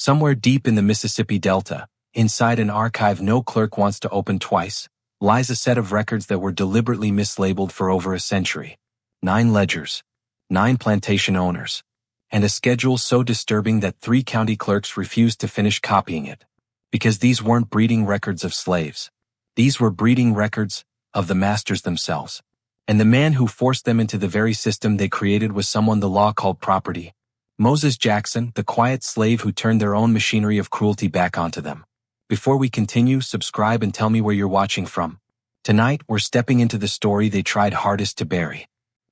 Somewhere deep in the Mississippi Delta, inside an archive no clerk wants to open twice, lies a set of records that were deliberately mislabeled for over a century. 9 ledgers, 9 plantation owners, and a schedule so disturbing that 3 county clerks refused to finish copying it. Because these weren't breeding records of slaves. These were breeding records of the masters themselves. And the man who forced them into the very system they created was someone the law called property. Moses Jackson, the quiet slave who turned their own machinery of cruelty back onto them. Before we continue, subscribe and tell me where you're watching from. Tonight, we're stepping into the story they tried hardest to bury.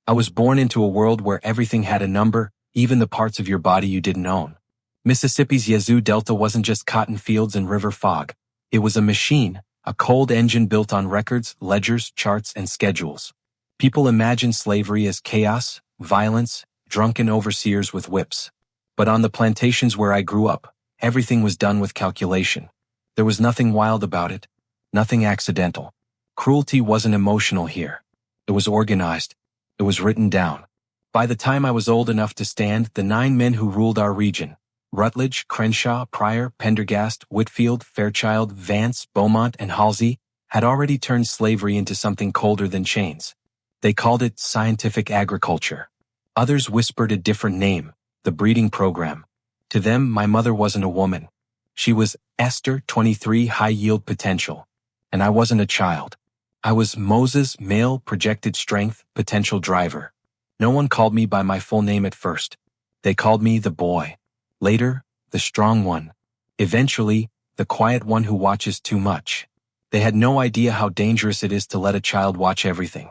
I was born into a world where everything had a number, even the parts of your body you didn't own. Mississippi's Yazoo Delta wasn't just cotton fields and river fog. It was a machine, a cold engine built on records, ledgers, charts, and schedules. People imagine slavery as chaos, violence, drunken overseers with whips. But on the plantations where I grew up, everything was done with calculation. There was nothing wild about it, nothing accidental. Cruelty wasn't emotional here. It was organized. It was written down. By the time I was old enough to stand, the 9 men who ruled our region, Rutledge, Crenshaw, Pryor, Pendergast, Whitfield, Fairchild, Vance, Beaumont, and Halsey, had already turned slavery into something colder than chains. They called it scientific agriculture. Others whispered a different name, the breeding program. To them, my mother wasn't a woman. She was Esther, 23, high-yield potential. And I wasn't a child. I was Moses, male, projected strength, potential driver. No one called me by my full name at first. They called me the boy. Later, the strong one. Eventually, the quiet one who watches too much. They had no idea how dangerous it is to let a child watch everything.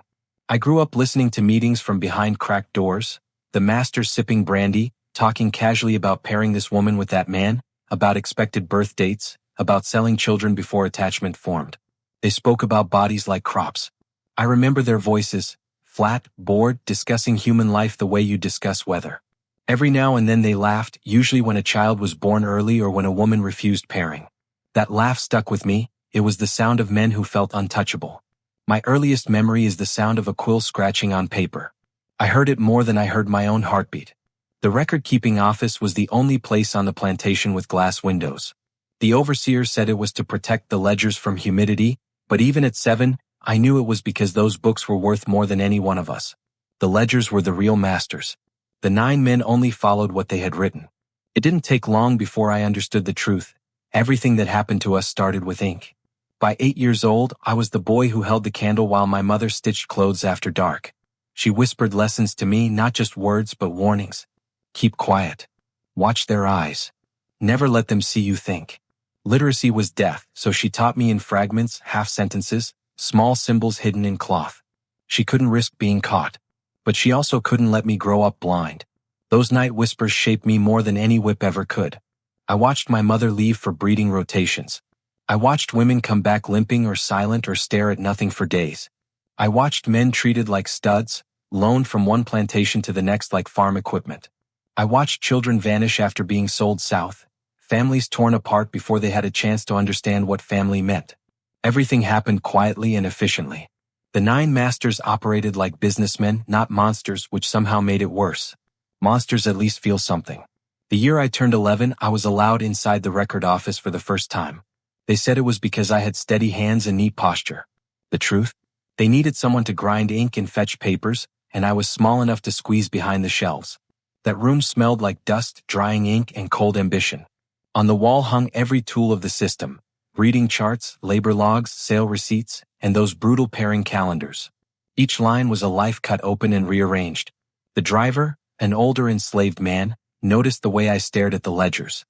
I grew up listening to meetings from behind cracked doors, the masters sipping brandy, talking casually about pairing this woman with that man, about expected birth dates, about selling children before attachment formed. They spoke about bodies like crops. I remember their voices, flat, bored, discussing human life the way you discuss weather. Every now and then they laughed, usually when a child was born early or when a woman refused pairing. That laugh stuck with me. It was the sound of men who felt untouchable. My earliest memory is the sound of a quill scratching on paper. I heard it more than I heard my own heartbeat. The record-keeping office was the only place on the plantation with glass windows. The overseer said it was to protect the ledgers from humidity, but even at 7, I knew it was because those books were worth more than any one of us. The ledgers were the real masters. The 9 men only followed what they had written. It didn't take long before I understood the truth. Everything that happened to us started with ink. By 8 years old, I was the boy who held the candle while my mother stitched clothes after dark. She whispered lessons to me, not just words but warnings. Keep quiet. Watch their eyes. Never let them see you think. Literacy was death, so she taught me in fragments, half-sentences, small symbols hidden in cloth. She couldn't risk being caught. But she also couldn't let me grow up blind. Those night whispers shaped me more than any whip ever could. I watched my mother leave for breeding rotations. I watched women come back limping or silent or stare at nothing for days. I watched men treated like studs, loaned from one plantation to the next like farm equipment. I watched children vanish after being sold south, families torn apart before they had a chance to understand what family meant. Everything happened quietly and efficiently. The 9 masters operated like businessmen, not monsters, which somehow made it worse. Monsters at least feel something. The year I turned 11, I was allowed inside the record office for the first time. They said it was because I had steady hands and neat posture. The truth? They needed someone to grind ink and fetch papers, and I was small enough to squeeze behind the shelves. That room smelled like dust, drying ink, and cold ambition. On the wall hung every tool of the system: reading charts, labor logs, sale receipts, and those brutal pairing calendars. Each line was a life cut open and rearranged. The driver, an older enslaved man, noticed the way I stared at the ledgers.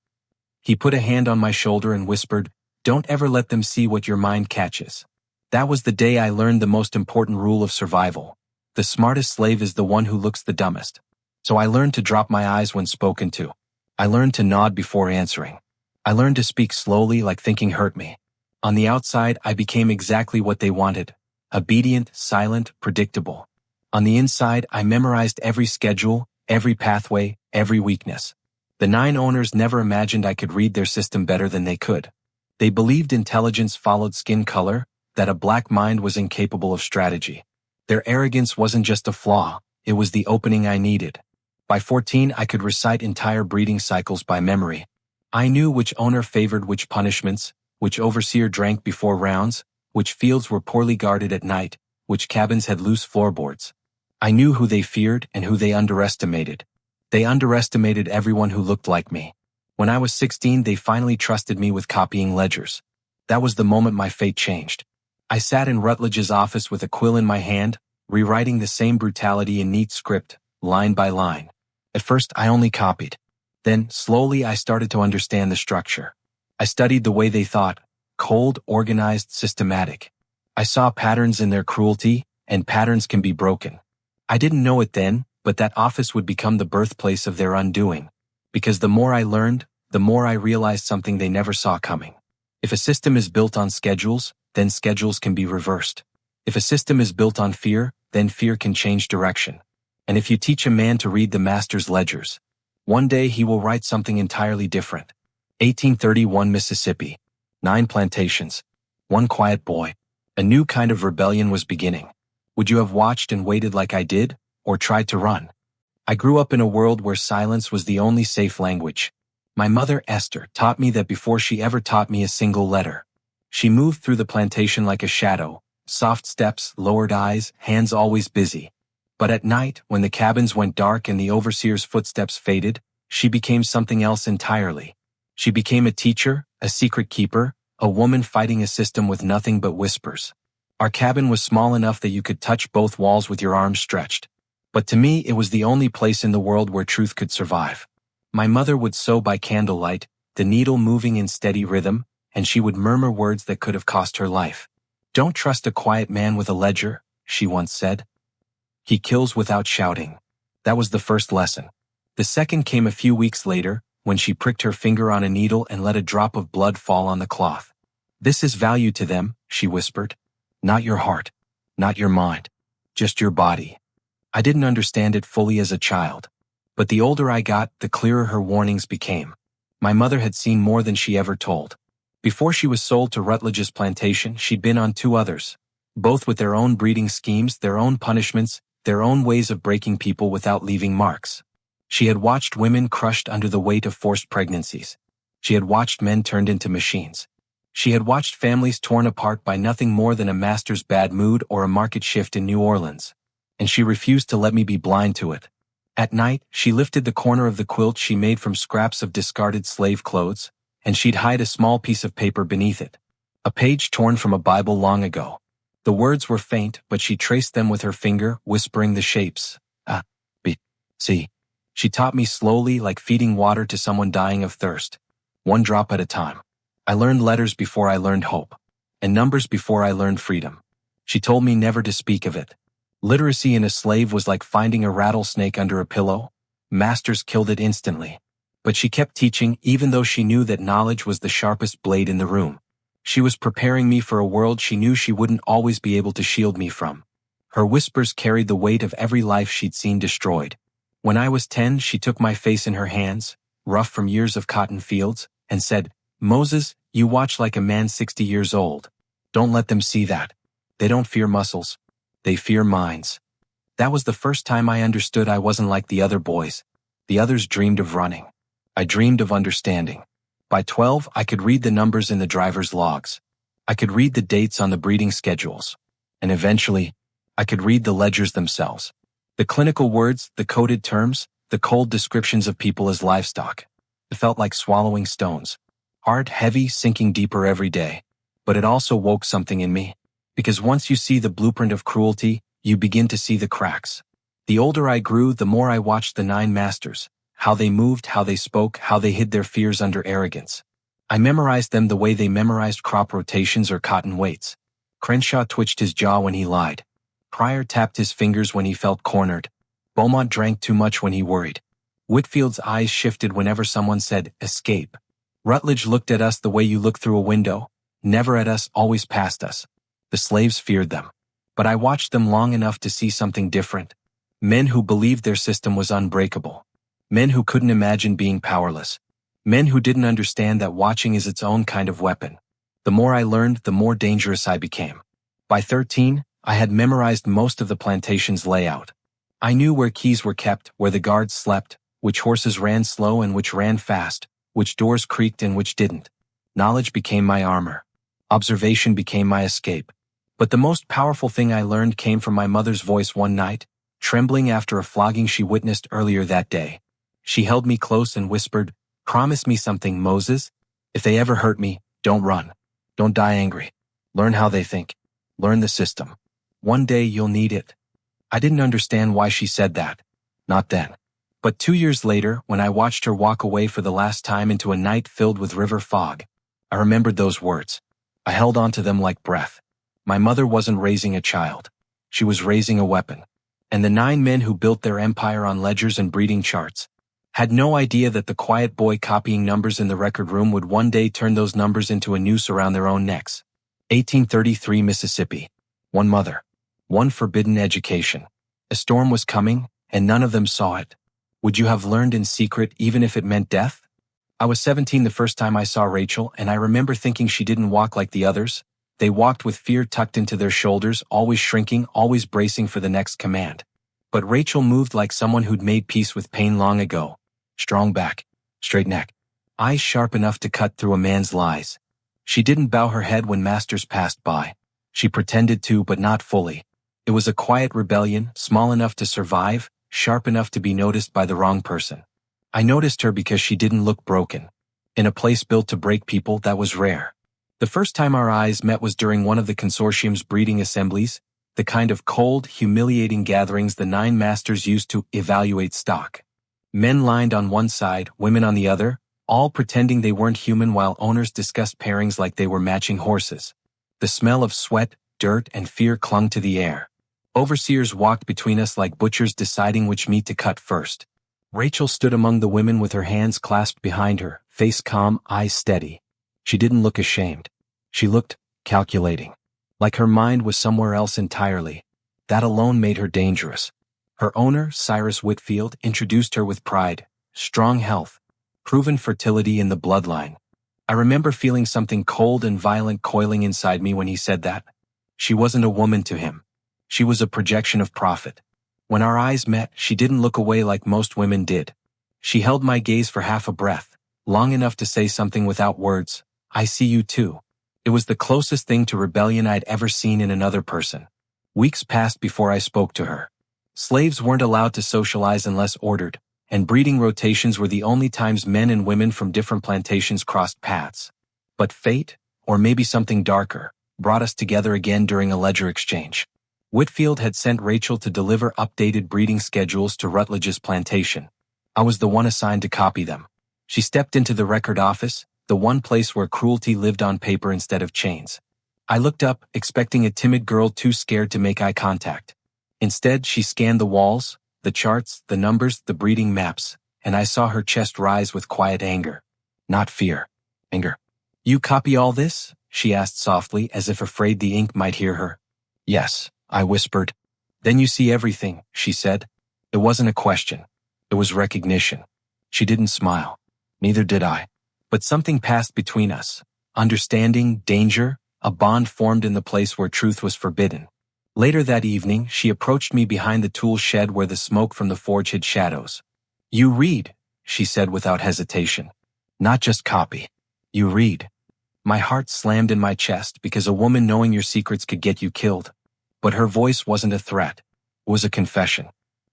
He put a hand on my shoulder and whispered, "Don't ever let them see what your mind catches." That was the day I learned the most important rule of survival. The smartest slave is the one who looks the dumbest. So I learned to drop my eyes when spoken to. I learned to nod before answering. I learned to speak slowly like thinking hurt me. On the outside, I became exactly what they wanted: obedient, silent, predictable. On the inside, I memorized every schedule, every pathway, every weakness. The 9 owners never imagined I could read their system better than they could. They believed intelligence followed skin color, that a black mind was incapable of strategy. Their arrogance wasn't just a flaw, it was the opening I needed. By 14, I could recite entire breeding cycles by memory. I knew which owner favored which punishments, which overseer drank before rounds, which fields were poorly guarded at night, which cabins had loose floorboards. I knew who they feared and who they underestimated. They underestimated everyone who looked like me. When I was 16, they finally trusted me with copying ledgers. That was the moment my fate changed. I sat in Rutledge's office with a quill in my hand, rewriting the same brutality in neat script, line by line. At first, I only copied. Then, slowly, I started to understand the structure. I studied the way they thought, cold, organized, systematic. I saw patterns in their cruelty, and patterns can be broken. I didn't know it then, but that office would become the birthplace of their undoing. Because the more I learned, the more I realized something they never saw coming. If a system is built on schedules, then schedules can be reversed. If a system is built on fear, then fear can change direction. And if you teach a man to read the master's ledgers, one day he will write something entirely different. 1831 Mississippi. 9 plantations. 1 quiet boy. A new kind of rebellion was beginning. Would you have watched and waited like I did, or tried to run? I grew up in a world where silence was the only safe language. My mother, Esther, taught me that before she ever taught me a single letter. She moved through the plantation like a shadow, soft steps, lowered eyes, hands always busy. But at night, when the cabins went dark and the overseer's footsteps faded, she became something else entirely. She became a teacher, a secret keeper, a woman fighting a system with nothing but whispers. Our cabin was small enough that you could touch both walls with your arms stretched. But to me, it was the only place in the world where truth could survive. My mother would sew by candlelight, the needle moving in steady rhythm, and she would murmur words that could have cost her life. "Don't trust a quiet man with a ledger," she once said. "He kills without shouting." That was the first lesson. The second came a few weeks later, when she pricked her finger on a needle and let a drop of blood fall on the cloth. "This is value to them," she whispered. "Not your heart, not your mind, just your body." I didn't understand it fully as a child. But the older I got, the clearer her warnings became. My mother had seen more than she ever told. Before she was sold to Rutledge's plantation, she'd been on 2 others, both with their own breeding schemes, their own punishments, their own ways of breaking people without leaving marks. She had watched women crushed under the weight of forced pregnancies. She had watched men turned into machines. She had watched families torn apart by nothing more than a master's bad mood or a market shift in New Orleans. And she refused to let me be blind to it. At night, she lifted the corner of the quilt she made from scraps of discarded slave clothes, and she'd hide a small piece of paper beneath it. A page torn from a Bible long ago. The words were faint, but she traced them with her finger, whispering the shapes. A, B, C. She taught me slowly, like feeding water to someone dying of thirst. 1 drop at a time. I learned letters before I learned hope, and numbers before I learned freedom. She told me never to speak of it. Literacy in a slave was like finding a rattlesnake under a pillow. Masters killed it instantly. But she kept teaching, even though she knew that knowledge was the sharpest blade in the room. She was preparing me for a world she knew she wouldn't always be able to shield me from. Her whispers carried the weight of every life she'd seen destroyed. When I was 10, she took my face in her hands, rough from years of cotton fields, and said, "Moses, you watch like a man 60 years old. Don't let them see that. They don't fear muscles. They fear minds." That was the first time I understood I wasn't like the other boys. The others dreamed of running. I dreamed of understanding. By 12, I could read the numbers in the driver's logs. I could read the dates on the breeding schedules. And eventually, I could read the ledgers themselves. The clinical words, the coded terms, the cold descriptions of people as livestock. It felt like swallowing stones. Hard, heavy, sinking deeper every day. But it also woke something in me. Because once you see the blueprint of cruelty, you begin to see the cracks. The older I grew, the more I watched the 9 masters. How they moved, how they spoke, how they hid their fears under arrogance. I memorized them the way they memorized crop rotations or cotton weights. Crenshaw twitched his jaw when he lied. Pryor tapped his fingers when he felt cornered. Beaumont drank too much when he worried. Whitfield's eyes shifted whenever someone said, "Escape." Rutledge looked at us the way you look through a window, never at us, always past us. The slaves feared them. But I watched them long enough to see something different. Men who believed their system was unbreakable. Men who couldn't imagine being powerless. Men who didn't understand that watching is its own kind of weapon. The more I learned, the more dangerous I became. By 13, I had memorized most of the plantation's layout. I knew where keys were kept, where the guards slept, which horses ran slow and which ran fast, which doors creaked and which didn't. Knowledge became my armor. Observation became my escape. But the most powerful thing I learned came from my mother's voice one night, trembling after a flogging she witnessed earlier that day. She held me close and whispered, "Promise me something, Moses. If they ever hurt me, don't run. Don't die angry. Learn how they think. Learn the system. One day you'll need it." I didn't understand why she said that. Not then. But 2 years later, when I watched her walk away for the last time into a night filled with river fog, I remembered those words. I held on to them like breath. My mother wasn't raising a child. She was raising a weapon. And the 9 men who built their empire on ledgers and breeding charts had no idea that the quiet boy copying numbers in the record room would one day turn those numbers into a noose around their own necks. 1833 Mississippi. One mother. One forbidden education. A storm was coming, and none of them saw it. Would you have learned in secret even if it meant death? I was 17 the first time I saw Rachel, and I remember thinking she didn't walk like the others. They walked with fear tucked into their shoulders, always shrinking, always bracing for the next command. But Rachel moved like someone who'd made peace with pain long ago. Strong back, straight neck, eyes sharp enough to cut through a man's lies. She didn't bow her head when masters passed by. She pretended to, but not fully. It was a quiet rebellion, small enough to survive, sharp enough to be noticed by the wrong person. I noticed her because she didn't look broken. In a place built to break people, that was rare. The first time our eyes met was during one of the consortium's breeding assemblies, the kind of cold, humiliating gatherings the 9 masters used to evaluate stock. Men lined on one side, women on the other, all pretending they weren't human while owners discussed pairings like they were matching horses. The smell of sweat, dirt, and fear clung to the air. Overseers walked between us like butchers deciding which meat to cut first. Rachel stood among the women with her hands clasped behind her, face calm, eyes steady. She didn't look ashamed. She looked calculating. Like her mind was somewhere else entirely. That alone made her dangerous. Her owner, Cyrus Whitfield, introduced her with pride, strong health, proven fertility in the bloodline. I remember feeling something cold and violent coiling inside me when he said that. She wasn't a woman to him. She was a projection of profit. When our eyes met, she didn't look away like most women did. She held my gaze for half a breath, long enough to say something without words. "I see you too." It was the closest thing to rebellion I'd ever seen in another person. Weeks passed before I spoke to her. Slaves weren't allowed to socialize unless ordered, and breeding rotations were the only times men and women from different plantations crossed paths. But fate, or maybe something darker, brought us together again during a ledger exchange. Whitfield had sent Rachel to deliver updated breeding schedules to Rutledge's plantation. I was the one assigned to copy them. She stepped into the record office, the one place where cruelty lived on paper instead of chains. I looked up, expecting a timid girl too scared to make eye contact. Instead, she scanned the walls, the charts, the numbers, the breeding maps, and I saw her chest rise with quiet anger. Not fear. Anger. "You copy all this?" she asked softly, as if afraid the ink might hear her. "Yes," I whispered. "Then you see everything," she said. It wasn't a question. It was recognition. She didn't smile. Neither did I. But something passed between us. Understanding, danger, a bond formed in the place where truth was forbidden. Later that evening, she approached me behind the tool shed where the smoke from the forge hid shadows. "You read," she said without hesitation. "Not just copy. You read." My heart slammed in my chest because a woman knowing your secrets could get you killed. But her voice wasn't a threat. It was a confession.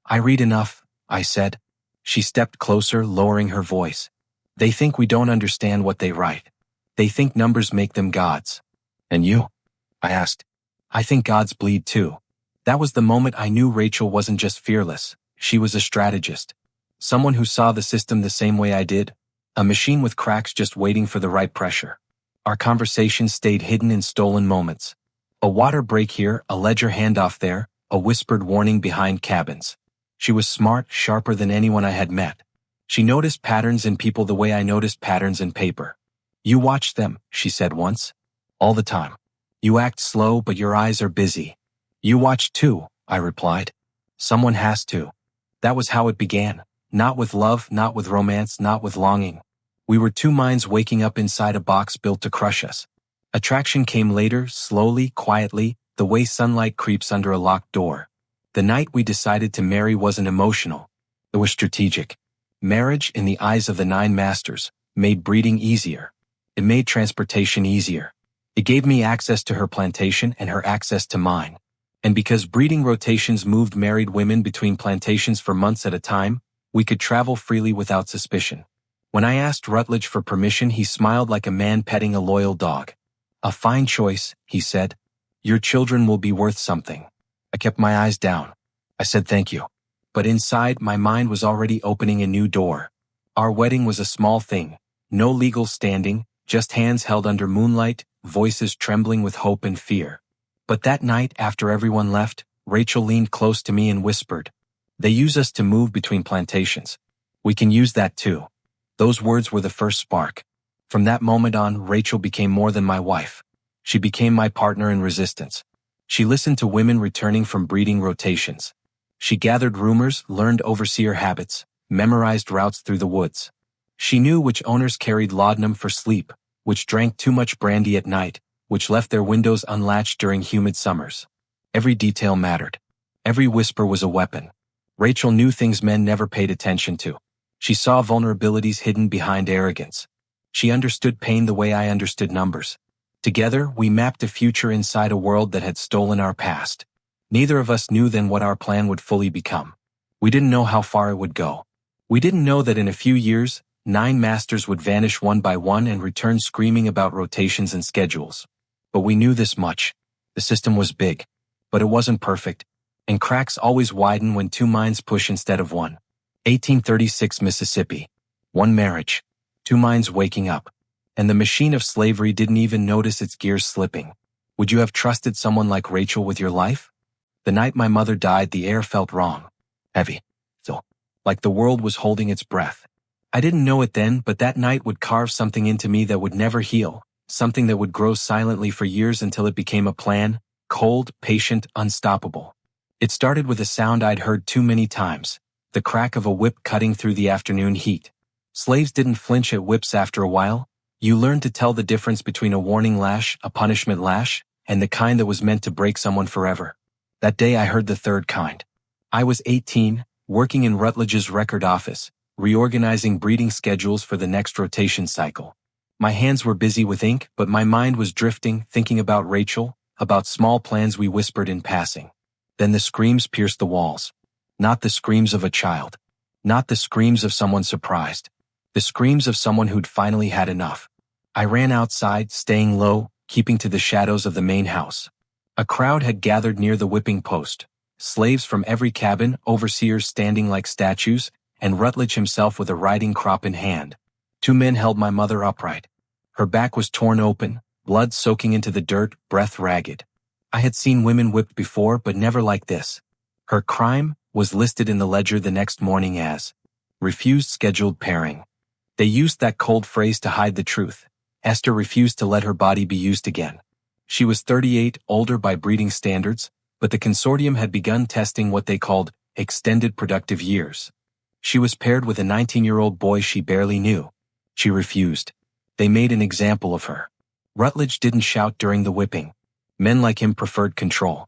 "I read enough," I said. She stepped closer, lowering her voice. "They think we don't understand what they write. They think numbers make them gods." "And you?" I asked. "I think gods bleed too." That was the moment I knew Rachel wasn't just fearless. She was a strategist. Someone who saw the system the same way I did. A machine with cracks just waiting for the right pressure. Our conversation stayed hidden in stolen moments. A water break here, a ledger handoff there, a whispered warning behind cabins. She was smart, sharper than anyone I had met. She noticed patterns in people the way I noticed patterns in paper. "You watch them," she said once. "All the time. You act slow, but your eyes are busy." "You watch too," I replied. "Someone has to." That was how it began. Not with love, not with romance, not with longing. We were 2 minds waking up inside a box built to crush us. Attraction came later, slowly, quietly, the way sunlight creeps under a locked door. The night we decided to marry wasn't emotional. It was strategic. Marriage, in the eyes of the 9 masters, made breeding easier. It made transportation easier. It gave me access to her plantation and her access to mine. And because breeding rotations moved married women between plantations for months at a time, we could travel freely without suspicion. When I asked Rutledge for permission, he smiled like a man petting a loyal dog. "A fine choice," he said. "Your children will be worth something." I kept my eyes down. I said thank you. But inside, my mind was already opening a new door. Our wedding was a small thing. No legal standing, just hands held under moonlight, voices trembling with hope and fear. But that night, after everyone left, Rachel leaned close to me and whispered, "They use us to move between plantations. We can use that too." Those words were the first spark. From that moment on, Rachel became more than my wife. She became my partner in resistance. She listened to women returning from breeding rotations. She gathered rumors, learned overseer habits, memorized routes through the woods. She knew which owners carried laudanum for sleep, which drank too much brandy at night, which left their windows unlatched during humid summers. Every detail mattered. Every whisper was a weapon. Rachel knew things men never paid attention to. She saw vulnerabilities hidden behind arrogance. She understood pain the way I understood numbers. Together, we mapped a future inside a world that had stolen our past. Neither of us knew then what our plan would fully become. We didn't know how far it would go. We didn't know that in a few years, 9 masters would vanish one by one and return screaming about rotations and schedules. But we knew this much. The system was big. But it wasn't perfect. And cracks always widen when 2 minds push instead of one. 1836 Mississippi. 1 marriage. 2 minds waking up. And the machine of slavery didn't even notice its gears slipping. Would you have trusted someone like Rachel with your life? The night my mother died, the air felt wrong. Heavy. So, like the world was holding its breath. I didn't know it then, but that night would carve something into me that would never heal, something that would grow silently for years until it became a plan, cold, patient, unstoppable. It started with a sound I'd heard too many times, the crack of a whip cutting through the afternoon heat. Slaves didn't flinch at whips after a while. You learned to tell the difference between a warning lash, a punishment lash, and the kind that was meant to break someone forever. That day I heard the third kind. I was 18, working in Rutledge's record office, reorganizing breeding schedules for the next rotation cycle. My hands were busy with ink, but my mind was drifting, thinking about Rachel, about small plans we whispered in passing. Then the screams pierced the walls. Not the screams of a child. Not the screams of someone surprised. The screams of someone who'd finally had enough. I ran outside, staying low, keeping to the shadows of the main house. A crowd had gathered near the whipping post. Slaves from every cabin, overseers standing like statues, and Rutledge himself with a riding crop in hand. 2 men held my mother upright. Her back was torn open, blood soaking into the dirt, breath ragged. I had seen women whipped before, but never like this. Her crime was listed in the ledger the next morning as refused scheduled pairing. They used that cold phrase to hide the truth. Esther refused to let her body be used again. She was 38, older by breeding standards, but the consortium had begun testing what they called extended productive years. She was paired with a 19-year-old boy she barely knew. She refused. They made an example of her. Rutledge didn't shout during the whipping. Men like him preferred control.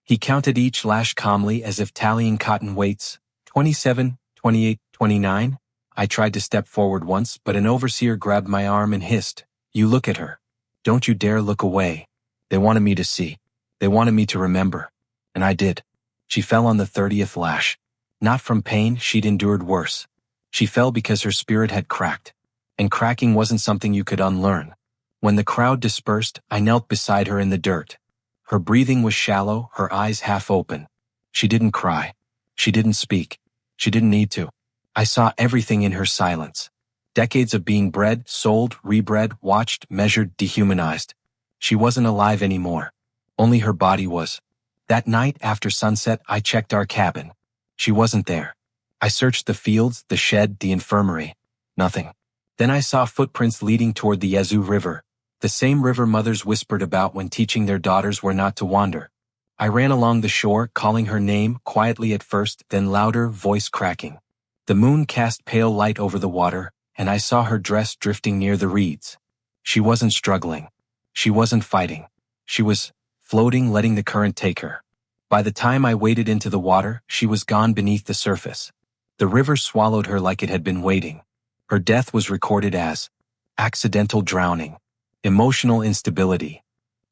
He counted each lash calmly as if tallying cotton weights. 27, 28, 29. I tried to step forward once, but an overseer grabbed my arm and hissed, "You look at her. Don't you dare look away." They wanted me to see. They wanted me to remember. And I did. She fell on the 30th lash. Not from pain, she'd endured worse. She fell because her spirit had cracked. And cracking wasn't something you could unlearn. When the crowd dispersed, I knelt beside her in the dirt. Her breathing was shallow, her eyes half open. She didn't cry. She didn't speak. She didn't need to. I saw everything in her silence. Decades of being bred, sold, rebred, watched, measured, dehumanized. She wasn't alive anymore. Only her body was. That night after sunset, I checked our cabin. She wasn't there. I searched the fields, the shed, the infirmary. Nothing. Then I saw footprints leading toward the Yazoo River, the same river mothers whispered about when teaching their daughters where not to wander. I ran along the shore, calling her name, quietly at first, then louder, voice cracking. The moon cast pale light over the water, and I saw her dress drifting near the reeds. She wasn't struggling. She wasn't fighting. She was floating, letting the current take her. By the time I waded into the water, she was gone beneath the surface. The river swallowed her like it had been waiting. Her death was recorded as accidental drowning, emotional instability.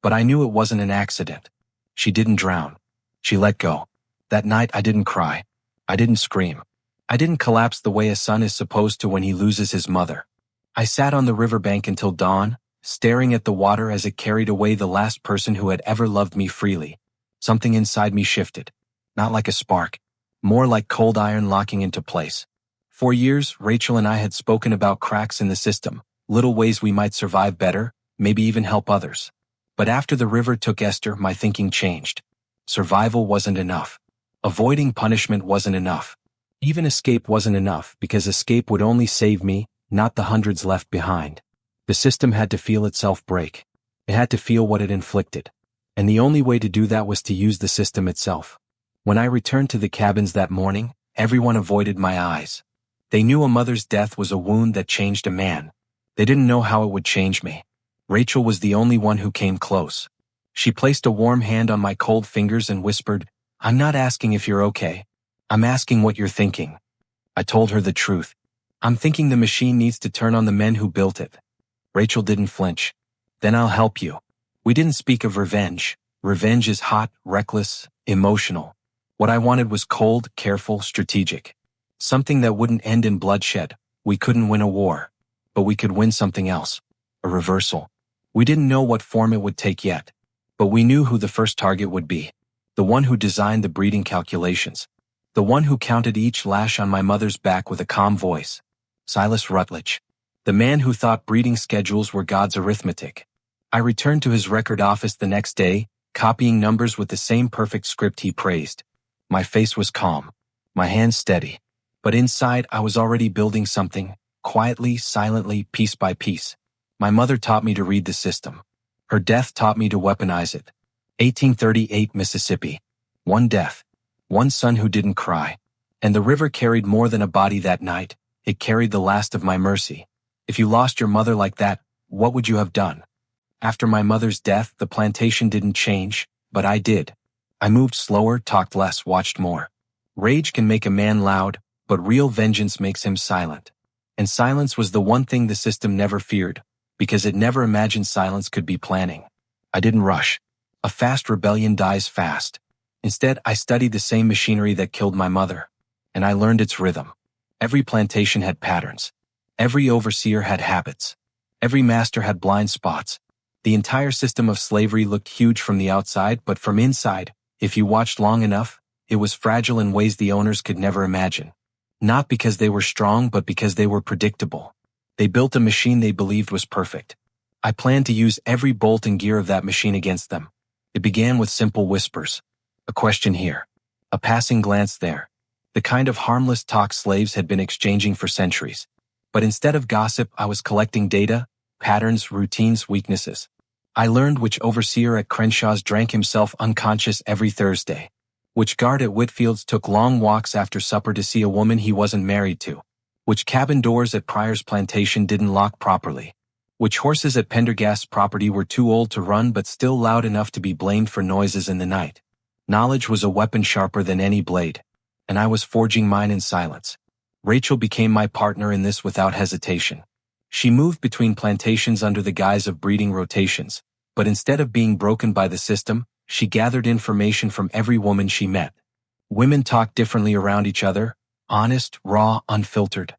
But I knew it wasn't an accident. She didn't drown. She let go. That night I didn't cry. I didn't scream. I didn't collapse the way a son is supposed to when he loses his mother. I sat on the riverbank until dawn, staring at the water as it carried away the last person who had ever loved me freely. Something inside me shifted. Not like a spark. More like cold iron locking into place. For years, Rachel and I had spoken about cracks in the system, little ways we might survive better, maybe even help others. But after the river took Esther, my thinking changed. Survival wasn't enough. Avoiding punishment wasn't enough. Even escape wasn't enough, because escape would only save me, not the hundreds left behind. The system had to feel itself break. It had to feel what it inflicted. And the only way to do that was to use the system itself. When I returned to the cabins that morning, everyone avoided my eyes. They knew a mother's death was a wound that changed a man. They didn't know how it would change me. Rachel was the only one who came close. She placed a warm hand on my cold fingers and whispered, "I'm not asking if you're okay. I'm asking what you're thinking." I told her the truth. "I'm thinking the machine needs to turn on the men who built it." Rachel didn't flinch. "Then I'll help you." We didn't speak of revenge. Revenge is hot, reckless, emotional. What I wanted was cold, careful, strategic. Something that wouldn't end in bloodshed. We couldn't win a war. But we could win something else. A reversal. We didn't know what form it would take yet. But we knew who the first target would be. The one who designed the breeding calculations. The one who counted each lash on my mother's back with a calm voice. Silas Rutledge. The man who thought breeding schedules were God's arithmetic. I returned to his record office the next day, copying numbers with the same perfect script he praised. My face was calm. My hands steady. But inside I was already building something, quietly, silently, piece by piece. My mother taught me to read the system. Her death taught me to weaponize it. 1838 Mississippi. One death. One son who didn't cry. And the river carried more than a body that night. It carried the last of my mercy. If you lost your mother like that, what would you have done? After my mother's death, the plantation didn't change, but I did. I moved slower, talked less, watched more. Rage can make a man loud, but real vengeance makes him silent. And silence was the one thing the system never feared, because it never imagined silence could be planning. I didn't rush. A fast rebellion dies fast. Instead, I studied the same machinery that killed my mother. And I learned its rhythm. Every plantation had patterns. Every overseer had habits. Every master had blind spots. The entire system of slavery looked huge from the outside, but from inside, if you watched long enough, it was fragile in ways the owners could never imagine. Not because they were strong, but because they were predictable. They built a machine they believed was perfect. I planned to use every bolt and gear of that machine against them. It began with simple whispers. A question here. A passing glance there. The kind of harmless talk slaves had been exchanging for centuries. But instead of gossip, I was collecting data, patterns, routines, weaknesses. I learned which overseer at Crenshaw's drank himself unconscious every Thursday. Which guard at Whitfield's took long walks after supper to see a woman he wasn't married to. Which cabin doors at Pryor's plantation didn't lock properly. Which horses at Pendergast's property were too old to run but still loud enough to be blamed for noises in the night. Knowledge was a weapon sharper than any blade. And I was forging mine in silence. Rachel became my partner in this without hesitation. She moved between plantations under the guise of breeding rotations, but instead of being broken by the system, she gathered information from every woman she met. Women talked differently around each other, honest, raw, unfiltered.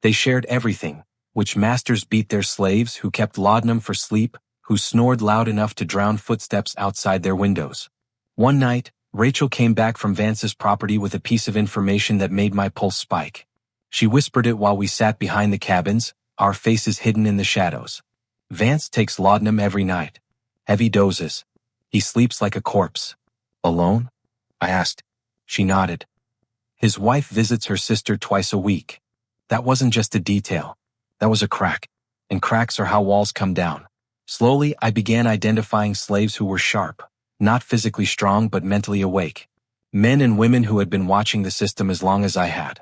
They shared everything, which masters beat their slaves, who kept laudanum for sleep, who snored loud enough to drown footsteps outside their windows. One night, Rachel came back from Vance's property with a piece of information that made my pulse spike. She whispered it while we sat behind the cabins, our faces hidden in the shadows. Vance takes laudanum every night. Heavy doses. He sleeps like a corpse. Alone? I asked. She nodded. His wife visits her sister twice a week. That wasn't just a detail. That was a crack. And cracks are how walls come down. Slowly, I began identifying slaves who were sharp, not physically strong but mentally awake. Men and women who had been watching the system as long as I had.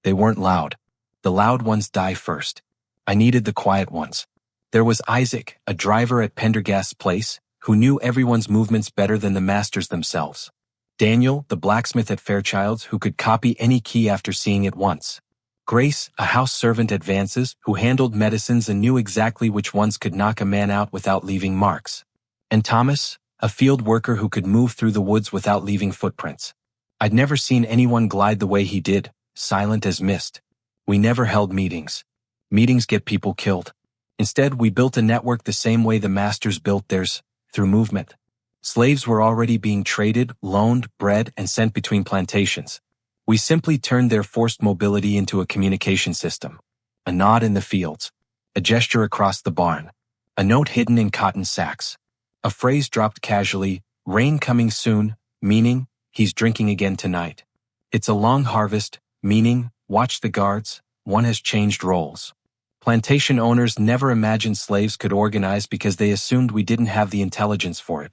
They weren't loud. The loud ones die first. I needed the quiet ones. There was Isaac, a driver at Pendergast's place, who knew everyone's movements better than the masters themselves. Daniel, the blacksmith at Fairchild's, who could copy any key after seeing it once. Grace, a house servant at Vance's, who handled medicines and knew exactly which ones could knock a man out without leaving marks. And Thomas, a field worker who could move through the woods without leaving footprints. I'd never seen anyone glide the way he did, silent as mist. We never held meetings. Meetings get people killed. Instead, we built a network the same way the masters built theirs, through movement. Slaves were already being traded, loaned, bred, and sent between plantations. We simply turned their forced mobility into a communication system. A nod in the fields. A gesture across the barn. A note hidden in cotton sacks. A phrase dropped casually, rain coming soon, meaning, he's drinking again tonight. It's a long harvest, meaning, watch the guards, one has changed roles. Plantation owners never imagined slaves could organize because they assumed we didn't have the intelligence for it.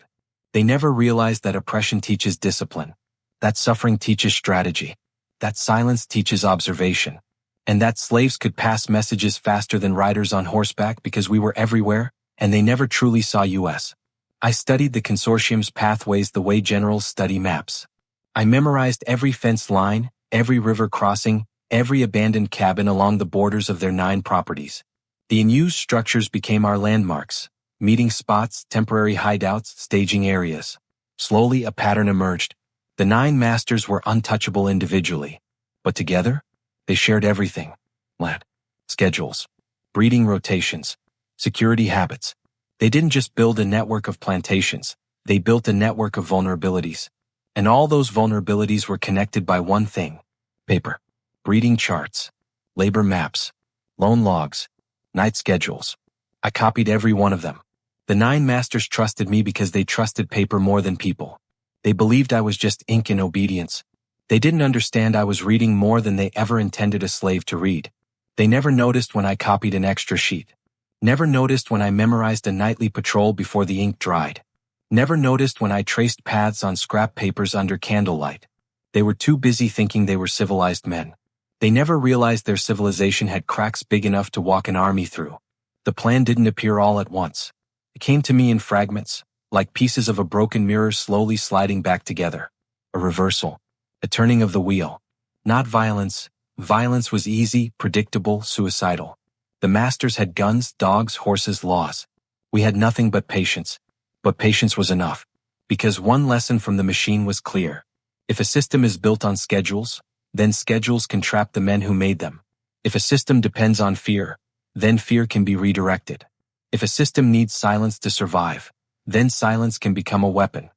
They never realized that oppression teaches discipline. That suffering teaches strategy. That silence teaches observation. And that slaves could pass messages faster than riders on horseback because we were everywhere, and they never truly saw us. I studied the consortium's pathways the way generals study maps. I memorized every fence line, every river crossing, every abandoned cabin along the borders of their 9 properties. The unused structures became our landmarks, meeting spots, temporary hideouts, staging areas. Slowly a pattern emerged. The 9 masters were untouchable individually, but together, they shared everything. Land, schedules, breeding rotations, security habits. They didn't just build a network of plantations, they built a network of vulnerabilities. And all those vulnerabilities were connected by one thing: paper, breeding charts, labor maps, loan logs, night schedules. I copied every one of them. The 9 masters trusted me because they trusted paper more than people. They believed I was just ink in obedience. They didn't understand I was reading more than they ever intended a slave to read. They never noticed when I copied an extra sheet. Never noticed when I memorized a nightly patrol before the ink dried. Never noticed when I traced paths on scrap papers under candlelight. They were too busy thinking they were civilized men. They never realized their civilization had cracks big enough to walk an army through. The plan didn't appear all at once. It came to me in fragments, like pieces of a broken mirror slowly sliding back together. A reversal. A turning of the wheel. Not violence. Violence was easy, predictable, suicidal. The masters had guns, dogs, horses, laws. We had nothing but patience. But patience was enough. Because one lesson from the machine was clear. If a system is built on schedules, then schedules can trap the men who made them. If a system depends on fear, then fear can be redirected. If a system needs silence to survive, then silence can become a weapon.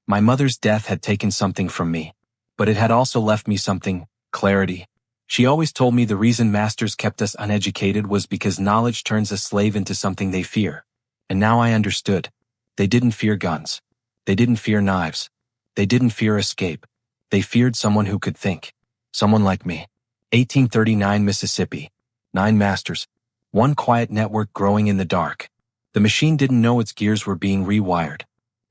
My mother's death had taken something from me, but it had also left me something: clarity. She always told me the reason masters kept us uneducated was because knowledge turns a slave into something they fear. And now I understood. They didn't fear guns. They didn't fear knives. They didn't fear escape. They feared someone who could think. Someone like me. 1839 Mississippi. 9 masters. One quiet network growing in the dark. The machine didn't know its gears were being rewired.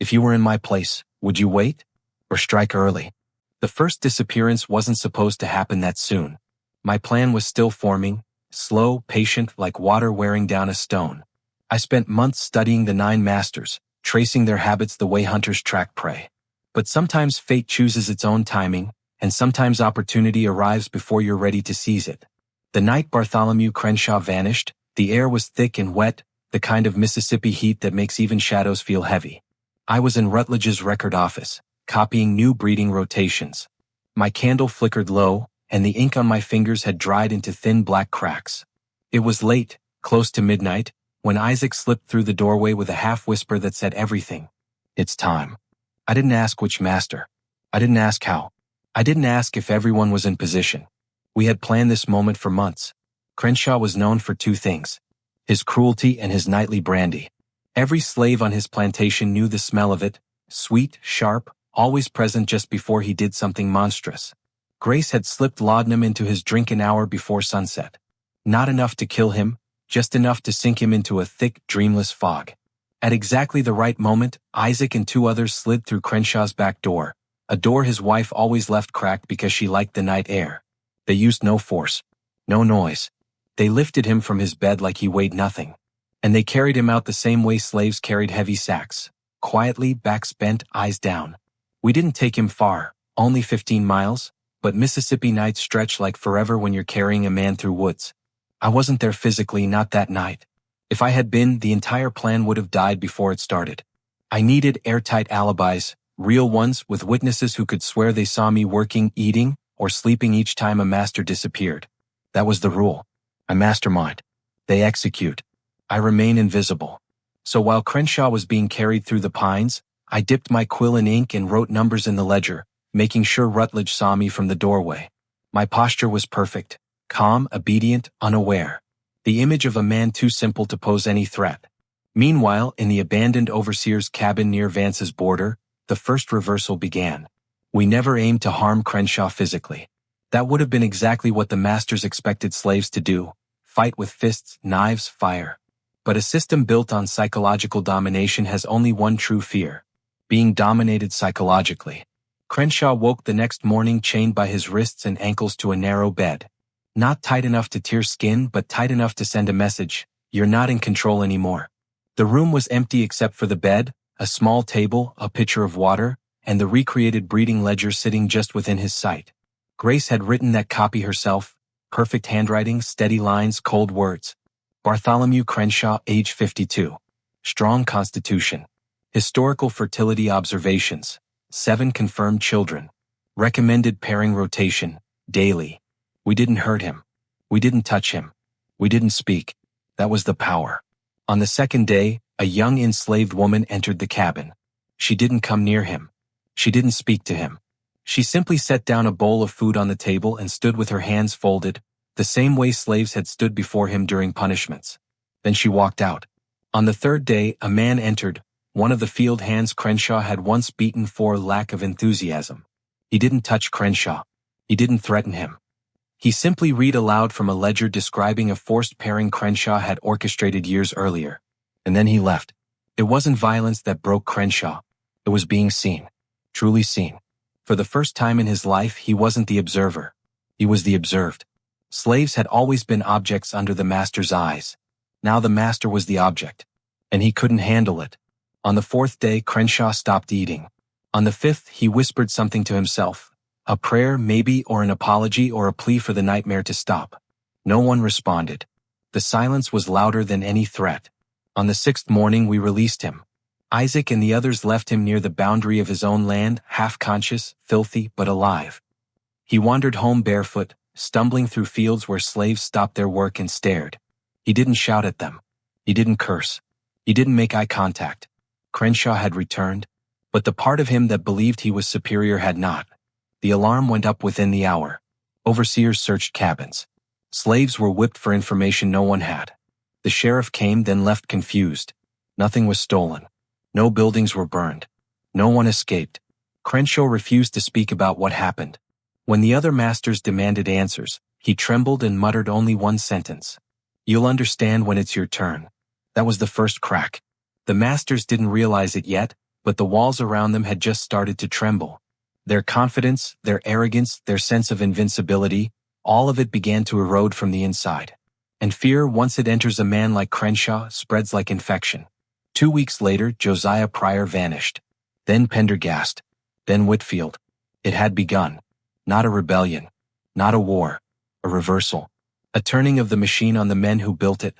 If you were in my place, would you wait? Or strike early? The first disappearance wasn't supposed to happen that soon. My plan was still forming, slow, patient, like water wearing down a stone. I spent months studying the 9 masters, tracing their habits the way hunters track prey. But sometimes fate chooses its own timing, and sometimes opportunity arrives before you're ready to seize it. The night Bartholomew Crenshaw vanished, the air was thick and wet, the kind of Mississippi heat that makes even shadows feel heavy. I was in Rutledge's record office, copying new breeding rotations. My candle flickered low, and the ink on my fingers had dried into thin black cracks. It was late, close to midnight, when Isaac slipped through the doorway with a half-whisper that said everything. It's time. I didn't ask which master. I didn't ask how. I didn't ask if everyone was in position. We had planned this moment for months. Crenshaw was known for 2 things: his cruelty and his nightly brandy. Every slave on his plantation knew the smell of it, sweet, sharp, always present just before he did something monstrous. Grace had slipped laudanum into his drink an hour before sunset. Not enough to kill him, just enough to sink him into a thick, dreamless fog. At exactly the right moment, Isaac and 2 others slid through Crenshaw's back door, a door his wife always left cracked because she liked the night air. They used no force, no noise. They lifted him from his bed like he weighed nothing. And they carried him out the same way slaves carried heavy sacks, quietly, backs bent, eyes down. We didn't take him far, only 15 miles, But Mississippi nights stretch like forever when you're carrying a man through woods. I wasn't there physically, not that night. If I had been, the entire plan would have died before it started. I needed airtight alibis, real ones with witnesses who could swear they saw me working, eating, or sleeping each time a master disappeared. That was the rule. I mastermind. They execute. I remain invisible. So while Crenshaw was being carried through the pines, I dipped my quill in ink and wrote numbers in the ledger, making sure Rutledge saw me from the doorway. My posture was perfect, calm, obedient, unaware. The image of a man too simple to pose any threat. Meanwhile, in the abandoned overseer's cabin near Vance's border, the first reversal began. We never aimed to harm Crenshaw physically. That would have been exactly what the masters expected slaves to do: fight with fists, knives, fire. But a system built on psychological domination has only one true fear: being dominated psychologically. Crenshaw woke the next morning chained by his wrists and ankles to a narrow bed. Not tight enough to tear skin, but tight enough to send a message: you're not in control anymore. The room was empty except for the bed, a small table, a pitcher of water, and the recreated breeding ledger sitting just within his sight. Grace had written that copy herself: perfect handwriting, steady lines, cold words. Bartholomew Crenshaw, age 52. Strong constitution. Historical fertility observations. 7 confirmed children. Recommended pairing rotation, daily. We didn't hurt him. We didn't touch him. We didn't speak. That was the power. On the second day, a young enslaved woman entered the cabin. She didn't come near him. She didn't speak to him. She simply set down a bowl of food on the table and stood with her hands folded, the same way slaves had stood before him during punishments. Then she walked out. On the third day, a man entered, one of the field hands Crenshaw had once beaten for lack of enthusiasm. He didn't touch Crenshaw. He didn't threaten him. He simply read aloud from a ledger describing a forced pairing Crenshaw had orchestrated years earlier. And then he left. It wasn't violence that broke Crenshaw. It was being seen. Truly seen. For the first time in his life, he wasn't the observer. He was the observed. Slaves had always been objects under the master's eyes. Now the master was the object. And he couldn't handle it. On the fourth day, Crenshaw stopped eating. On the fifth, he whispered something to himself. A prayer, maybe, or an apology, or a plea for the nightmare to stop. No one responded. The silence was louder than any threat. On the sixth morning, we released him. Isaac and the others left him near the boundary of his own land, half-conscious, filthy, but alive. He wandered home barefoot, stumbling through fields where slaves stopped their work and stared. He didn't shout at them. He didn't curse. He didn't make eye contact. Crenshaw had returned, but the part of him that believed he was superior had not. The alarm went up within the hour. Overseers searched cabins. Slaves were whipped for information no one had. The sheriff came, then left confused. Nothing was stolen. No buildings were burned. No one escaped. Crenshaw refused to speak about what happened. When the other masters demanded answers, he trembled and muttered only one sentence. "You'll understand when it's your turn." That was the first crack. The masters didn't realize it yet, but the walls around them had just started to tremble. Their confidence, their arrogance, their sense of invincibility, all of it began to erode from the inside. And fear, once it enters a man like Crenshaw, spreads like infection. 2 weeks later, Josiah Pryor vanished. Then Pendergast. Then Whitfield. It had begun. Not a rebellion. Not a war. A reversal. A turning of the machine on the men who built it.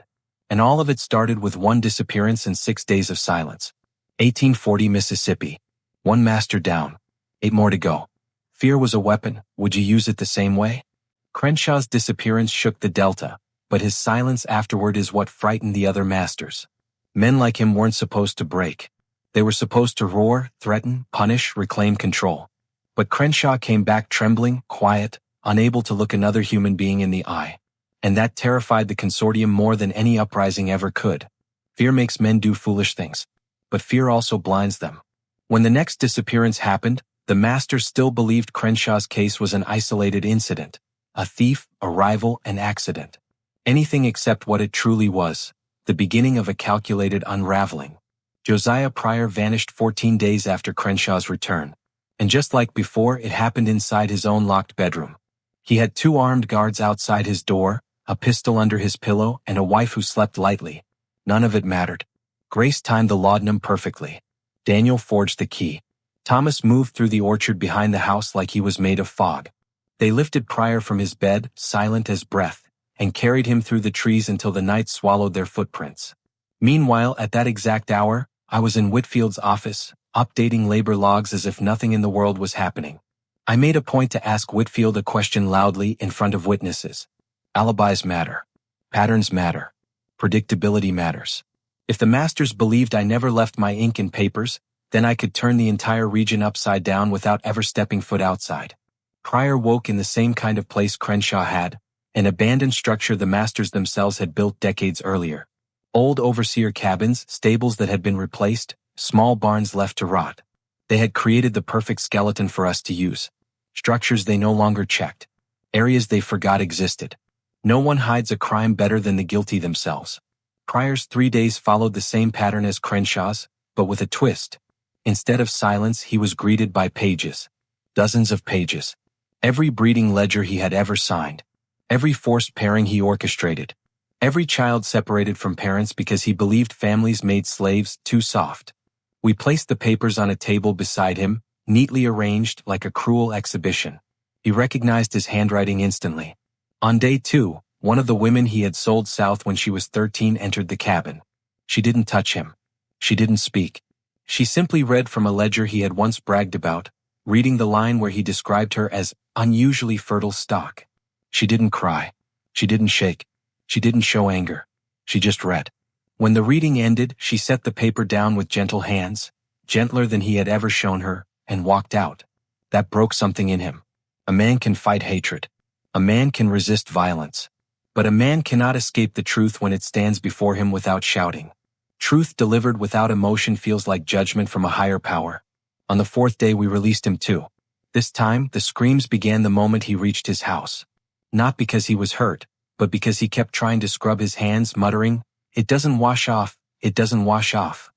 And all of it started with one disappearance and 6 days of silence. 1840 Mississippi. 1 master down. 8 more to go. Fear was a weapon. Would you use it the same way? Crenshaw's disappearance shook the Delta, but his silence afterward is what frightened the other masters. Men like him weren't supposed to break. They were supposed to roar, threaten, punish, reclaim control. But Crenshaw came back trembling, quiet, unable to look another human being in the eye. And that terrified the consortium more than any uprising ever could. Fear makes men do foolish things. But fear also blinds them. When the next disappearance happened, the masters still believed Crenshaw's case was an isolated incident. A thief, a rival, an accident. Anything except what it truly was, the beginning of a calculated unraveling. Josiah Pryor vanished 14 days after Crenshaw's return. And just like before, it happened inside his own locked bedroom. He had 2 armed guards outside his door, a pistol under his pillow, and a wife who slept lightly. None of it mattered. Grace timed the laudanum perfectly. Daniel forged the key. Thomas moved through the orchard behind the house like he was made of fog. They lifted Pryor from his bed, silent as breath, and carried him through the trees until the night swallowed their footprints. Meanwhile, at that exact hour, I was in Whitfield's office, updating labor logs as if nothing in the world was happening. I made a point to ask Whitfield a question loudly in front of witnesses. Alibis matter. Patterns matter. Predictability matters. If the masters believed I never left my ink and papers, then I could turn the entire region upside down without ever stepping foot outside. Pryor woke in the same kind of place Crenshaw had, an abandoned structure the masters themselves had built decades earlier. Old overseer cabins, stables that had been replaced, small barns left to rot. They had created the perfect skeleton for us to use. Structures they no longer checked. Areas they forgot existed. No one hides a crime better than the guilty themselves. Pryor's 3 days followed the same pattern as Crenshaw's, but with a twist. Instead of silence, he was greeted by pages. Dozens of pages. Every breeding ledger he had ever signed. Every forced pairing he orchestrated. Every child separated from parents because he believed families made slaves too soft. We placed the papers on a table beside him, neatly arranged like a cruel exhibition. He recognized his handwriting instantly. On day 2, one of the women he had sold south when she was 13 entered the cabin. She didn't touch him. She didn't speak. She simply read from a ledger he had once bragged about, reading the line where he described her as unusually fertile stock. She didn't cry. She didn't shake. She didn't show anger. She just read. When the reading ended, she set the paper down with gentle hands, gentler than he had ever shown her, and walked out. That broke something in him. A man can fight hatred. A man can resist violence. But a man cannot escape the truth when it stands before him without shouting. Truth delivered without emotion feels like judgment from a higher power. On the 4th day we released him too. This time, the screams began the moment he reached his house. Not because he was hurt, but because he kept trying to scrub his hands, muttering, "It doesn't wash off, it doesn't wash off."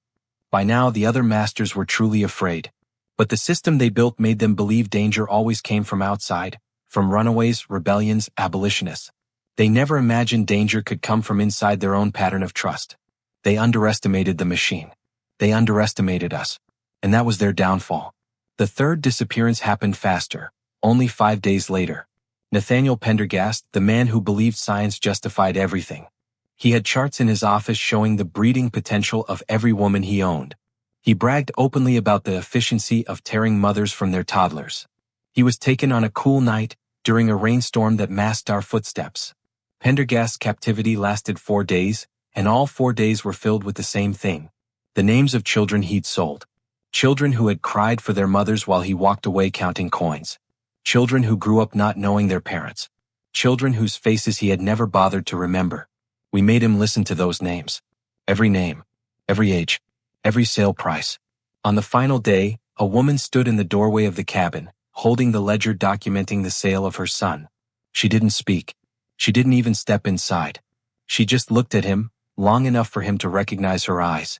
By now the other masters were truly afraid. But the system they built made them believe danger always came from outside, from runaways, rebellions, abolitionists. They never imagined danger could come from inside their own pattern of trust. They underestimated the machine. They underestimated us. And that was their downfall. The 3rd disappearance happened faster, only 5 days later. Nathaniel Pendergast, the man who believed science justified everything. He had charts in his office showing the breeding potential of every woman he owned. He bragged openly about the efficiency of tearing mothers from their toddlers. He was taken on a cool night, during a rainstorm that masked our footsteps. Pendergast's captivity lasted 4 days, and all 4 days were filled with the same thing. The names of children he'd sold. Children who had cried for their mothers while he walked away counting coins. Children who grew up not knowing their parents. Children whose faces he had never bothered to remember. We made him listen to those names. Every name. Every age. Every sale price. On the final day, a woman stood in the doorway of the cabin, holding the ledger documenting the sale of her son. She didn't speak. She didn't even step inside. She just looked at him, long enough for him to recognize her eyes.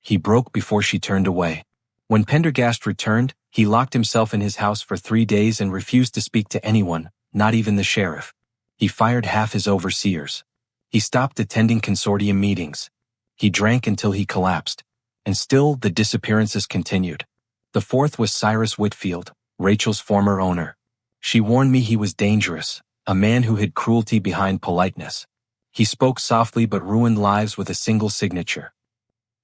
He broke before she turned away. When Pendergast returned, he locked himself in his house for 3 days and refused to speak to anyone, not even the sheriff. He fired half his overseers. He stopped attending consortium meetings. He drank until he collapsed. And still, the disappearances continued. The 4th was Cyrus Whitfield, Rachel's former owner. She warned me he was dangerous, a man who hid cruelty behind politeness. He spoke softly but ruined lives with a single signature.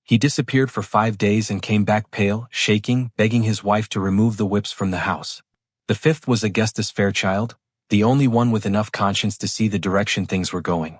He disappeared for 5 days and came back pale, shaking, begging his wife to remove the whips from the house. The 5th was Augustus Fairchild, the only one with enough conscience to see the direction things were going.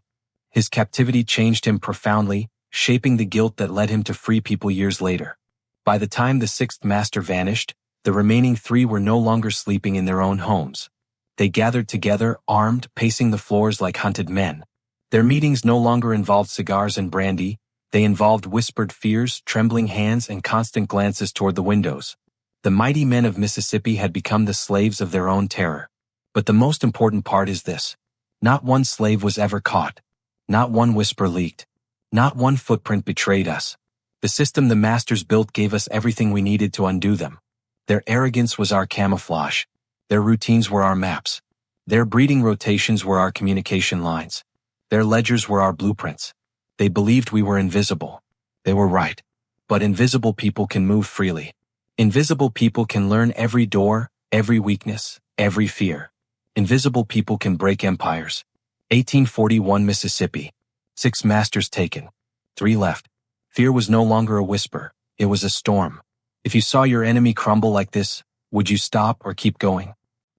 His captivity changed him profoundly, shaping the guilt that led him to free people years later. By the time the 6th master vanished, the remaining 3 were no longer sleeping in their own homes. They gathered together, armed, pacing the floors like hunted men. Their meetings no longer involved cigars and brandy. They involved whispered fears, trembling hands, and constant glances toward the windows. The mighty men of Mississippi had become the slaves of their own terror. But the most important part is this. Not one slave was ever caught. Not one whisper leaked. Not one footprint betrayed us. The system the masters built gave us everything we needed to undo them. Their arrogance was our camouflage. Their routines were our maps. Their breeding rotations were our communication lines. Their ledgers were our blueprints. They believed we were invisible. They were right. But invisible people can move freely. Invisible people can learn every door, every weakness, every fear. Invisible people can break empires. 1841 Mississippi. 6 masters taken. 3 left. Fear was no longer a whisper, it was a storm. If you saw your enemy crumble like this, would you stop or keep going?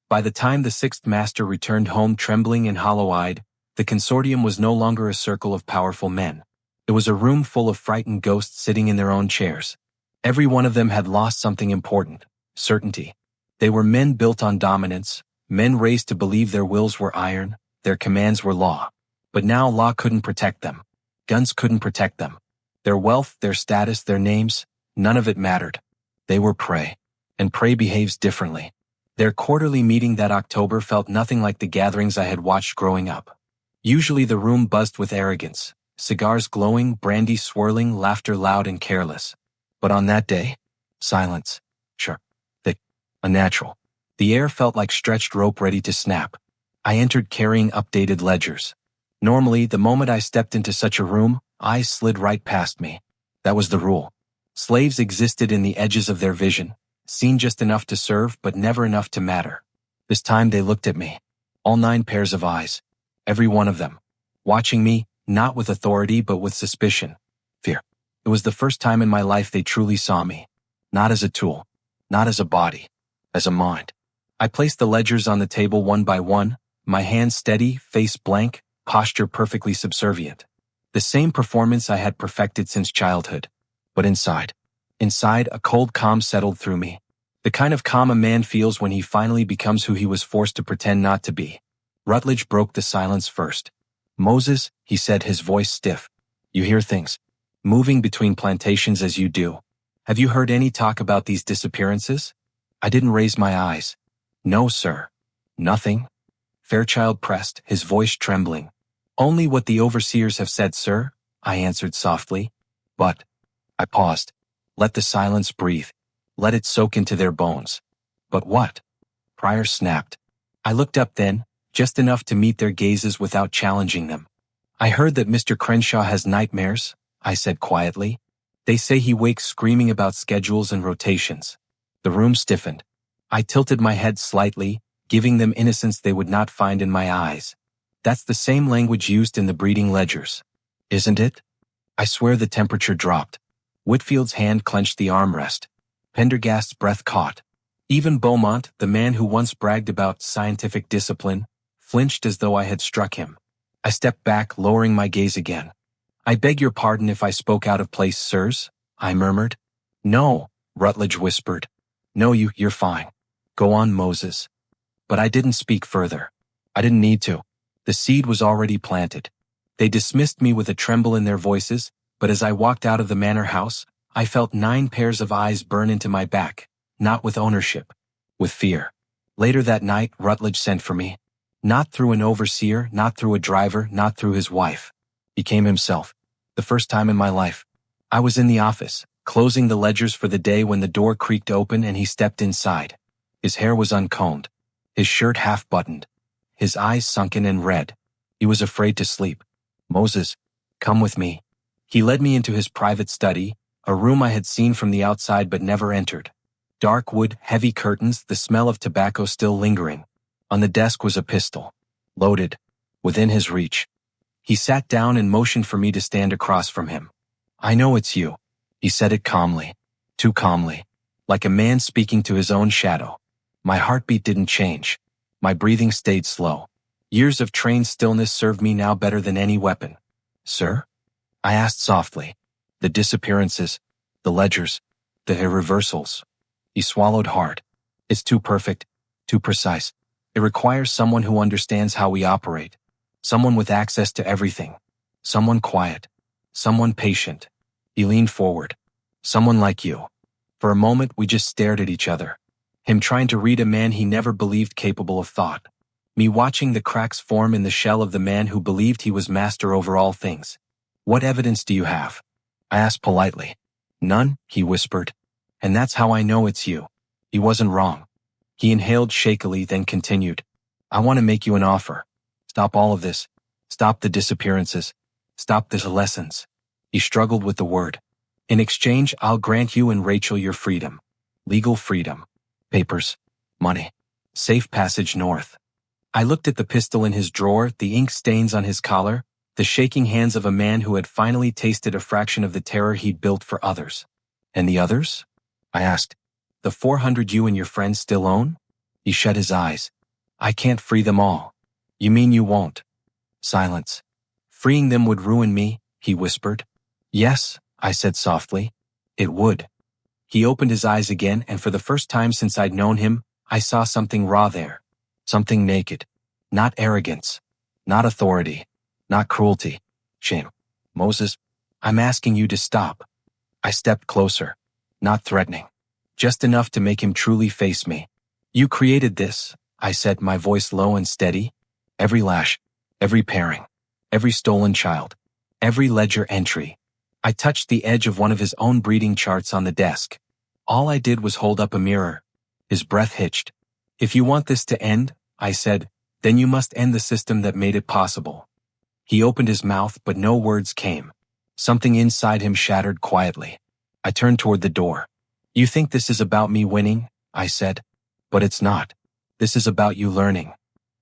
By the time the 6th master returned home trembling and hollow-eyed, the consortium was no longer a circle of powerful men. It was a room full of frightened ghosts sitting in their own chairs. Every one of them had lost something important: certainty. They were men built on dominance, men raised to believe their wills were iron, their commands were law. But now law couldn't protect them. Guns couldn't protect them. Their wealth, their status, their names, none of it mattered. They were prey. And prey behaves differently. Their quarterly meeting that October felt nothing like the gatherings I had watched growing up. Usually the room buzzed with arrogance, cigars glowing, brandy swirling, laughter loud and careless. But on that day, silence. Sure. Thick. Unnatural. The air felt like stretched rope ready to snap. I entered carrying updated ledgers. Normally, the moment I stepped into such a room, eyes slid right past me. That was the rule. Slaves existed in the edges of their vision, seen just enough to serve but never enough to matter. This time they looked at me. All 9 pairs of eyes. Every one of them. Watching me, not with authority but with suspicion. Fear. It was the first time in my life they truly saw me. Not as a tool. Not as a body. As a mind. I placed the ledgers on the table one by one, my hands steady, face blank, posture perfectly subservient. The same performance I had perfected since childhood. But inside, a cold calm settled through me. The kind of calm a man feels when he finally becomes who he was forced to pretend not to be. Rutledge broke the silence first. "Moses," he said, his voice stiff. "You hear things moving between plantations as you do. Have you heard any talk about these disappearances?" I didn't raise my eyes. "No, sir." "Nothing?" Fairchild pressed, his voice trembling. "Only what the overseers have said, sir," I answered softly. "But—" I paused. Let the silence breathe. Let it soak into their bones. "But what?" Pryor snapped. I looked up then, just enough to meet their gazes without challenging them. "I heard that Mr. Crenshaw has nightmares," I said quietly. "They say he wakes screaming about schedules and rotations." The room stiffened. I tilted my head slightly, giving them innocence they would not find in my eyes. "That's the same language used in the breeding ledgers, isn't it?" I swear the temperature dropped. Whitfield's hand clenched the armrest. Pendergast's breath caught. Even Beaumont, the man who once bragged about scientific discipline, flinched as though I had struck him. I stepped back, lowering my gaze again. "I beg your pardon if I spoke out of place, sirs," I murmured. "No," Rutledge whispered. "No, you're fine. Go on, Moses." But I didn't speak further. I didn't need to. The seed was already planted. They dismissed me with a tremble in their voices, but as I walked out of the manor house, I felt 9 pairs of eyes burn into my back, not with ownership, with fear. Later that night, Rutledge sent for me. Not through an overseer, not through a driver, not through his wife. He came himself. The first time in my life. I was in the office, closing the ledgers for the day when the door creaked open and he stepped inside. His hair was uncombed. His shirt half-buttoned. His eyes sunken and red. He was afraid to sleep. "Moses, come with me." He led me into his private study, a room I had seen from the outside but never entered. Dark wood, heavy curtains, the smell of tobacco still lingering. On the desk was a pistol. Loaded. Within his reach. He sat down and motioned for me to stand across from him. "I know it's you." He said it calmly. Too calmly. Like a man speaking to his own shadow. My heartbeat didn't change. My breathing stayed slow. Years of trained stillness served me now better than any weapon. "Sir?" I asked softly. "The disappearances, the ledgers, the irreversals." He swallowed hard. "It's too perfect, too precise. It requires someone who understands how we operate. Someone with access to everything. Someone quiet. Someone patient." He leaned forward. "Someone like you." For a moment we just stared at each other. Him trying to read a man he never believed capable of thought. Me watching the cracks form in the shell of the man who believed he was master over all things. "What evidence do you have?" I asked politely. "None," he whispered. "And that's how I know it's you." He wasn't wrong. He inhaled shakily, then continued. "I want to make you an offer. Stop all of this. Stop the disappearances. Stop the lessons." He struggled with the word. "In exchange, I'll grant you and Rachel your freedom. Legal freedom. Papers. Money. Safe passage north." I looked at the pistol in his drawer, the ink stains on his collar, the shaking hands of a man who had finally tasted a fraction of the terror he'd built for others. And the others? I asked. The 400 you and your friends still own? He shut his eyes. I can't free them all. You mean you won't? Silence. Freeing them would ruin me, he whispered. Yes, I said softly. It would. He opened his eyes again, and for the first time since I'd known him, I saw something raw there. Something naked. Not arrogance. Not authority. Not cruelty. Shame. Moses, I'm asking you to stop. I stepped closer. Not threatening. Just enough to make him truly face me. You created this, I said, my voice low and steady. Every lash. Every pairing. Every stolen child. Every ledger entry. I touched the edge of one of his own breeding charts on the desk. All I did was hold up a mirror. His breath hitched. If you want this to end, I said, then you must end the system that made it possible. He opened his mouth, but no words came. Something inside him shattered quietly. I turned toward the door. You think this is about me winning? I said. But it's not. This is about you learning.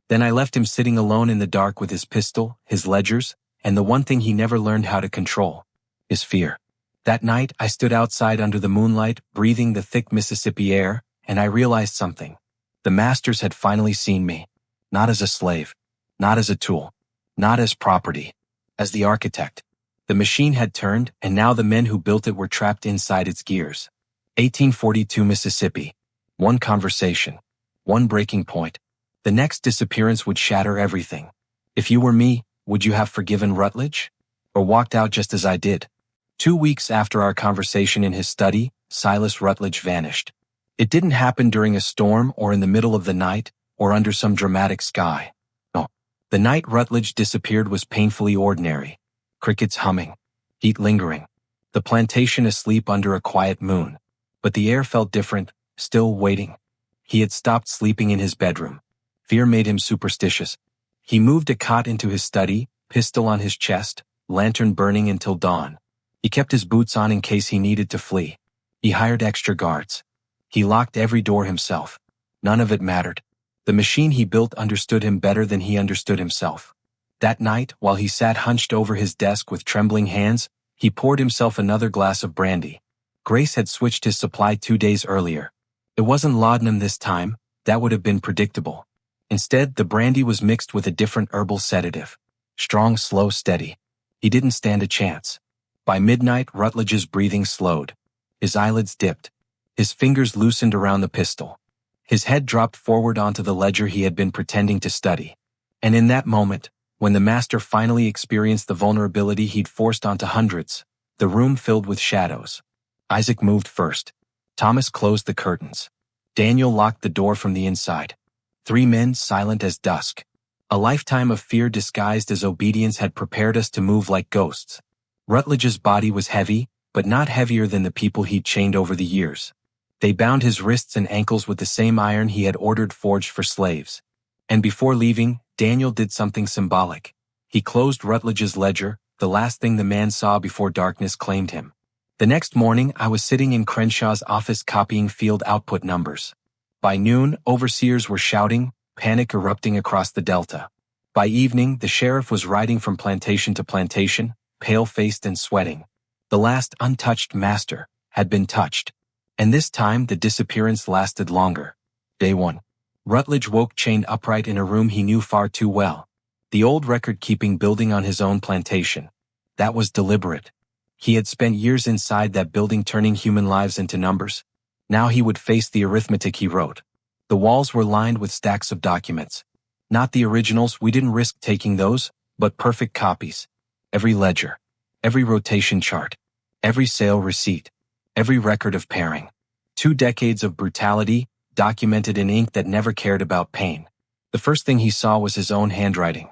Then I left him sitting alone in the dark with his pistol, his ledgers, and the one thing he never learned how to control. His fear. That night, I stood outside under the moonlight, breathing the thick Mississippi air, and I realized something. The masters had finally seen me. Not as a slave. Not as a tool. Not as property. As the architect. The machine had turned, and now the men who built it were trapped inside its gears. 1842 Mississippi. One conversation. One breaking point. The next disappearance would shatter everything. If you were me, would you have forgiven Rutledge? Or walked out just as I did? 2 weeks after our conversation in his study, Silas Rutledge vanished. It didn't happen during a storm or in the middle of the night or under some dramatic sky. No. The night Rutledge disappeared was painfully ordinary. Crickets humming. Heat lingering. The plantation asleep under a quiet moon. But the air felt different, still waiting. He had stopped sleeping in his bedroom. Fear made him superstitious. He moved a cot into his study, pistol on his chest, lantern burning until dawn. He kept his boots on in case he needed to flee. He hired extra guards. He locked every door himself. None of it mattered. The machine he built understood him better than he understood himself. That night, while he sat hunched over his desk with trembling hands, he poured himself another glass of brandy. Grace had switched his supply 2 days earlier. It wasn't laudanum this time. That would have been predictable. Instead, the brandy was mixed with a different herbal sedative. Strong, slow, steady. He didn't stand a chance. By midnight, Rutledge's breathing slowed. His eyelids dipped. His fingers loosened around the pistol. His head dropped forward onto the ledger he had been pretending to study. And in that moment, when the master finally experienced the vulnerability he'd forced onto hundreds, the room filled with shadows. Isaac moved first. Thomas closed the curtains. Daniel locked the door from the inside. 3 men silent as dusk. A lifetime of fear disguised as obedience had prepared us to move like ghosts. Rutledge's body was heavy, but not heavier than the people he'd chained over the years. They bound his wrists and ankles with the same iron he had ordered forged for slaves. And before leaving, Daniel did something symbolic. He closed Rutledge's ledger, the last thing the man saw before darkness claimed him. The next morning, I was sitting in Crenshaw's office copying field output numbers. By noon, overseers were shouting, panic erupting across the delta. By evening, the sheriff was riding from plantation to plantation, pale-faced and sweating. The last untouched master had been touched. And this time, the disappearance lasted longer. Day 1. Rutledge woke chained upright in a room he knew far too well. The old record-keeping building on his own plantation. That was deliberate. He had spent years inside that building turning human lives into numbers. Now he would face the arithmetic he wrote. The walls were lined with stacks of documents. Not the originals, we didn't risk taking those, but perfect copies. Every ledger. Every rotation chart. Every sale receipt. Every record of pairing. 2 decades of brutality, documented in ink that never cared about pain. The first thing he saw was his own handwriting.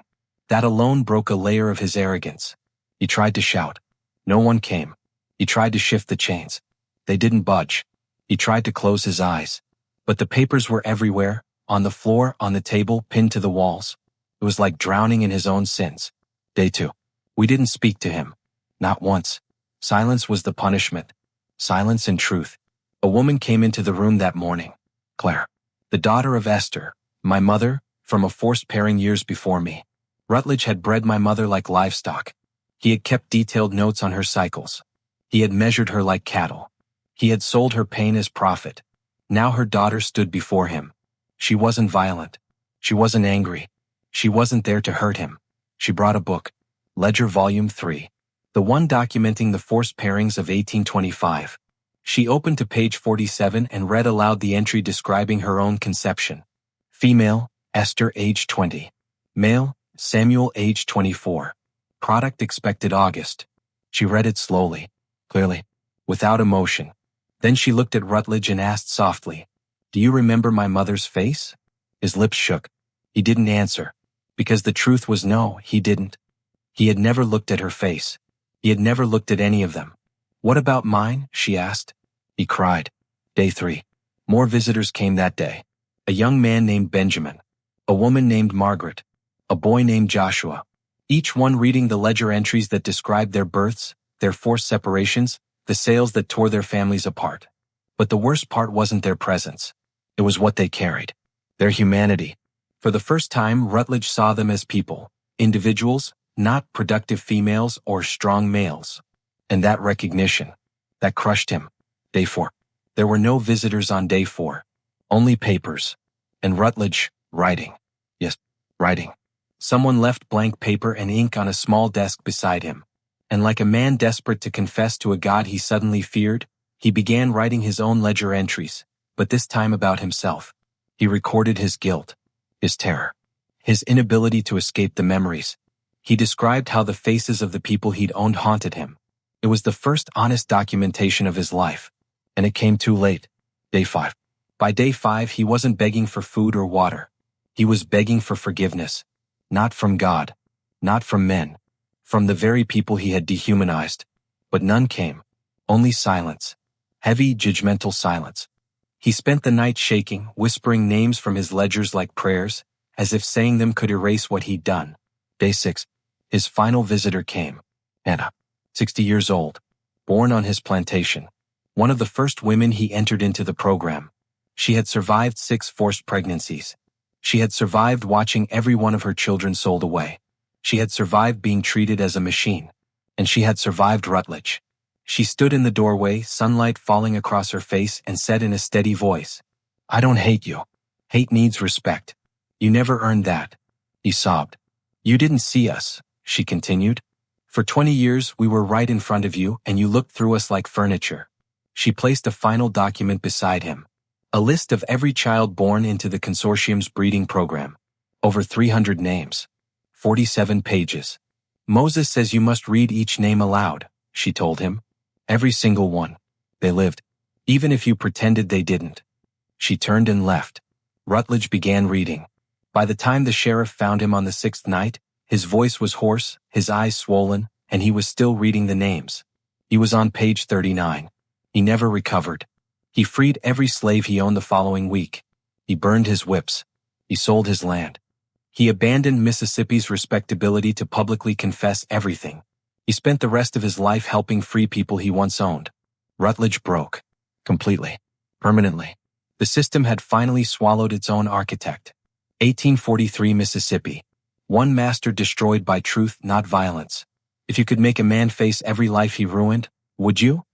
That alone broke a layer of his arrogance. He tried to shout. No one came. He tried to shift the chains. They didn't budge. He tried to close his eyes. But the papers were everywhere, on the floor, on the table, pinned to the walls. It was like drowning in his own sins. Day 2. We didn't speak to him. Not once. Silence was the punishment. Silence and truth. A woman came into the room that morning. Claire. The daughter of Esther, my mother, from a forced pairing years before me. Rutledge had bred my mother like livestock. He had kept detailed notes on her cycles. He had measured her like cattle. He had sold her pain as profit. Now her daughter stood before him. She wasn't violent. She wasn't angry. She wasn't there to hurt him. She brought a book. Ledger Volume 3. The one documenting the forced pairings of 1825. She opened to page 47 and read aloud the entry describing her own conception. Female, Esther, age 20. Male, Samuel, age 24. Product expected August. She read it slowly, clearly, without emotion. Then she looked at Rutledge and asked softly, "Do you remember my mother's face?" His lips shook. He didn't answer, because the truth was no, he didn't. He had never looked at her face. He had never looked at any of them. "What about mine?" she asked. He cried. Day 3. More visitors came that day. A young man named Benjamin. A woman named Margaret. A boy named Joshua. Each one reading the ledger entries that described their births, their forced separations, the sales that tore their families apart. But the worst part wasn't their presence. It was what they carried. Their humanity. For the first time, Rutledge saw them as people, individuals, not productive females or strong males. And that recognition, that crushed him. Day 4. There were no visitors on day 4. Only papers. And Rutledge, writing. Yes, writing. Someone left blank paper and ink on a small desk beside him. And like a man desperate to confess to a God he suddenly feared, he began writing his own ledger entries, but this time about himself. He recorded his guilt, his terror, his inability to escape the memories. He described how the faces of the people he'd owned haunted him. It was the first honest documentation of his life. And it came too late. Day 5. By day 5, he wasn't begging for food or water. He was begging for forgiveness. Not from God. Not from men. From the very people he had dehumanized. But none came. Only silence. Heavy, judgmental silence. He spent the night shaking, whispering names from his ledgers like prayers, as if saying them could erase what he'd done. Day 6. His final visitor came. Anna, 60 years old, born on his plantation. One of the first women he entered into the program. She had survived 6 forced pregnancies. She had survived watching every one of her children sold away. She had survived being treated as a machine. And she had survived Rutledge. She stood in the doorway, sunlight falling across her face, and said in a steady voice, "I don't hate you. Hate needs respect. You never earned that." He sobbed. "You didn't see us," she continued. "For 20 years we were right in front of you and you looked through us like furniture." She placed a final document beside him. A list of every child born into the consortium's breeding program. Over 300 names. 47 pages. "Moses says you must read each name aloud," she told him. "Every single one. They lived. Even if you pretended they didn't." She turned and left. Rutledge began reading. By the time the sheriff found him on the 6th night, his voice was hoarse, his eyes swollen, and he was still reading the names. He was on page 39. He never recovered. He freed every slave he owned the following week. He burned his whips. He sold his land. He abandoned Mississippi's respectability to publicly confess everything. He spent the rest of his life helping free people he once owned. Rutledge broke. Completely. Permanently. The system had finally swallowed its own architect. 1843 Mississippi. One master destroyed by truth, not violence. If you could make a man face every life he ruined, would you?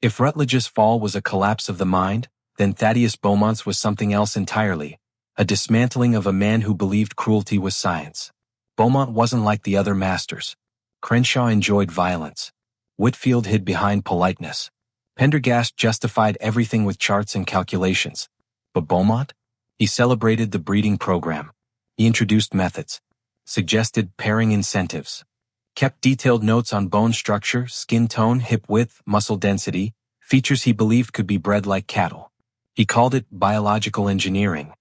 If Rutledge's fall was a collapse of the mind, then Thaddeus Beaumont's was something else entirely. A dismantling of a man who believed cruelty was science. Beaumont wasn't like the other masters. Crenshaw enjoyed violence. Whitfield hid behind politeness. Pendergast justified everything with charts and calculations. But Beaumont? He celebrated the breeding program. He introduced methods. Suggested pairing incentives. Kept detailed notes on bone structure, skin tone, hip width, muscle density, features he believed could be bred like cattle. He called it biological engineering.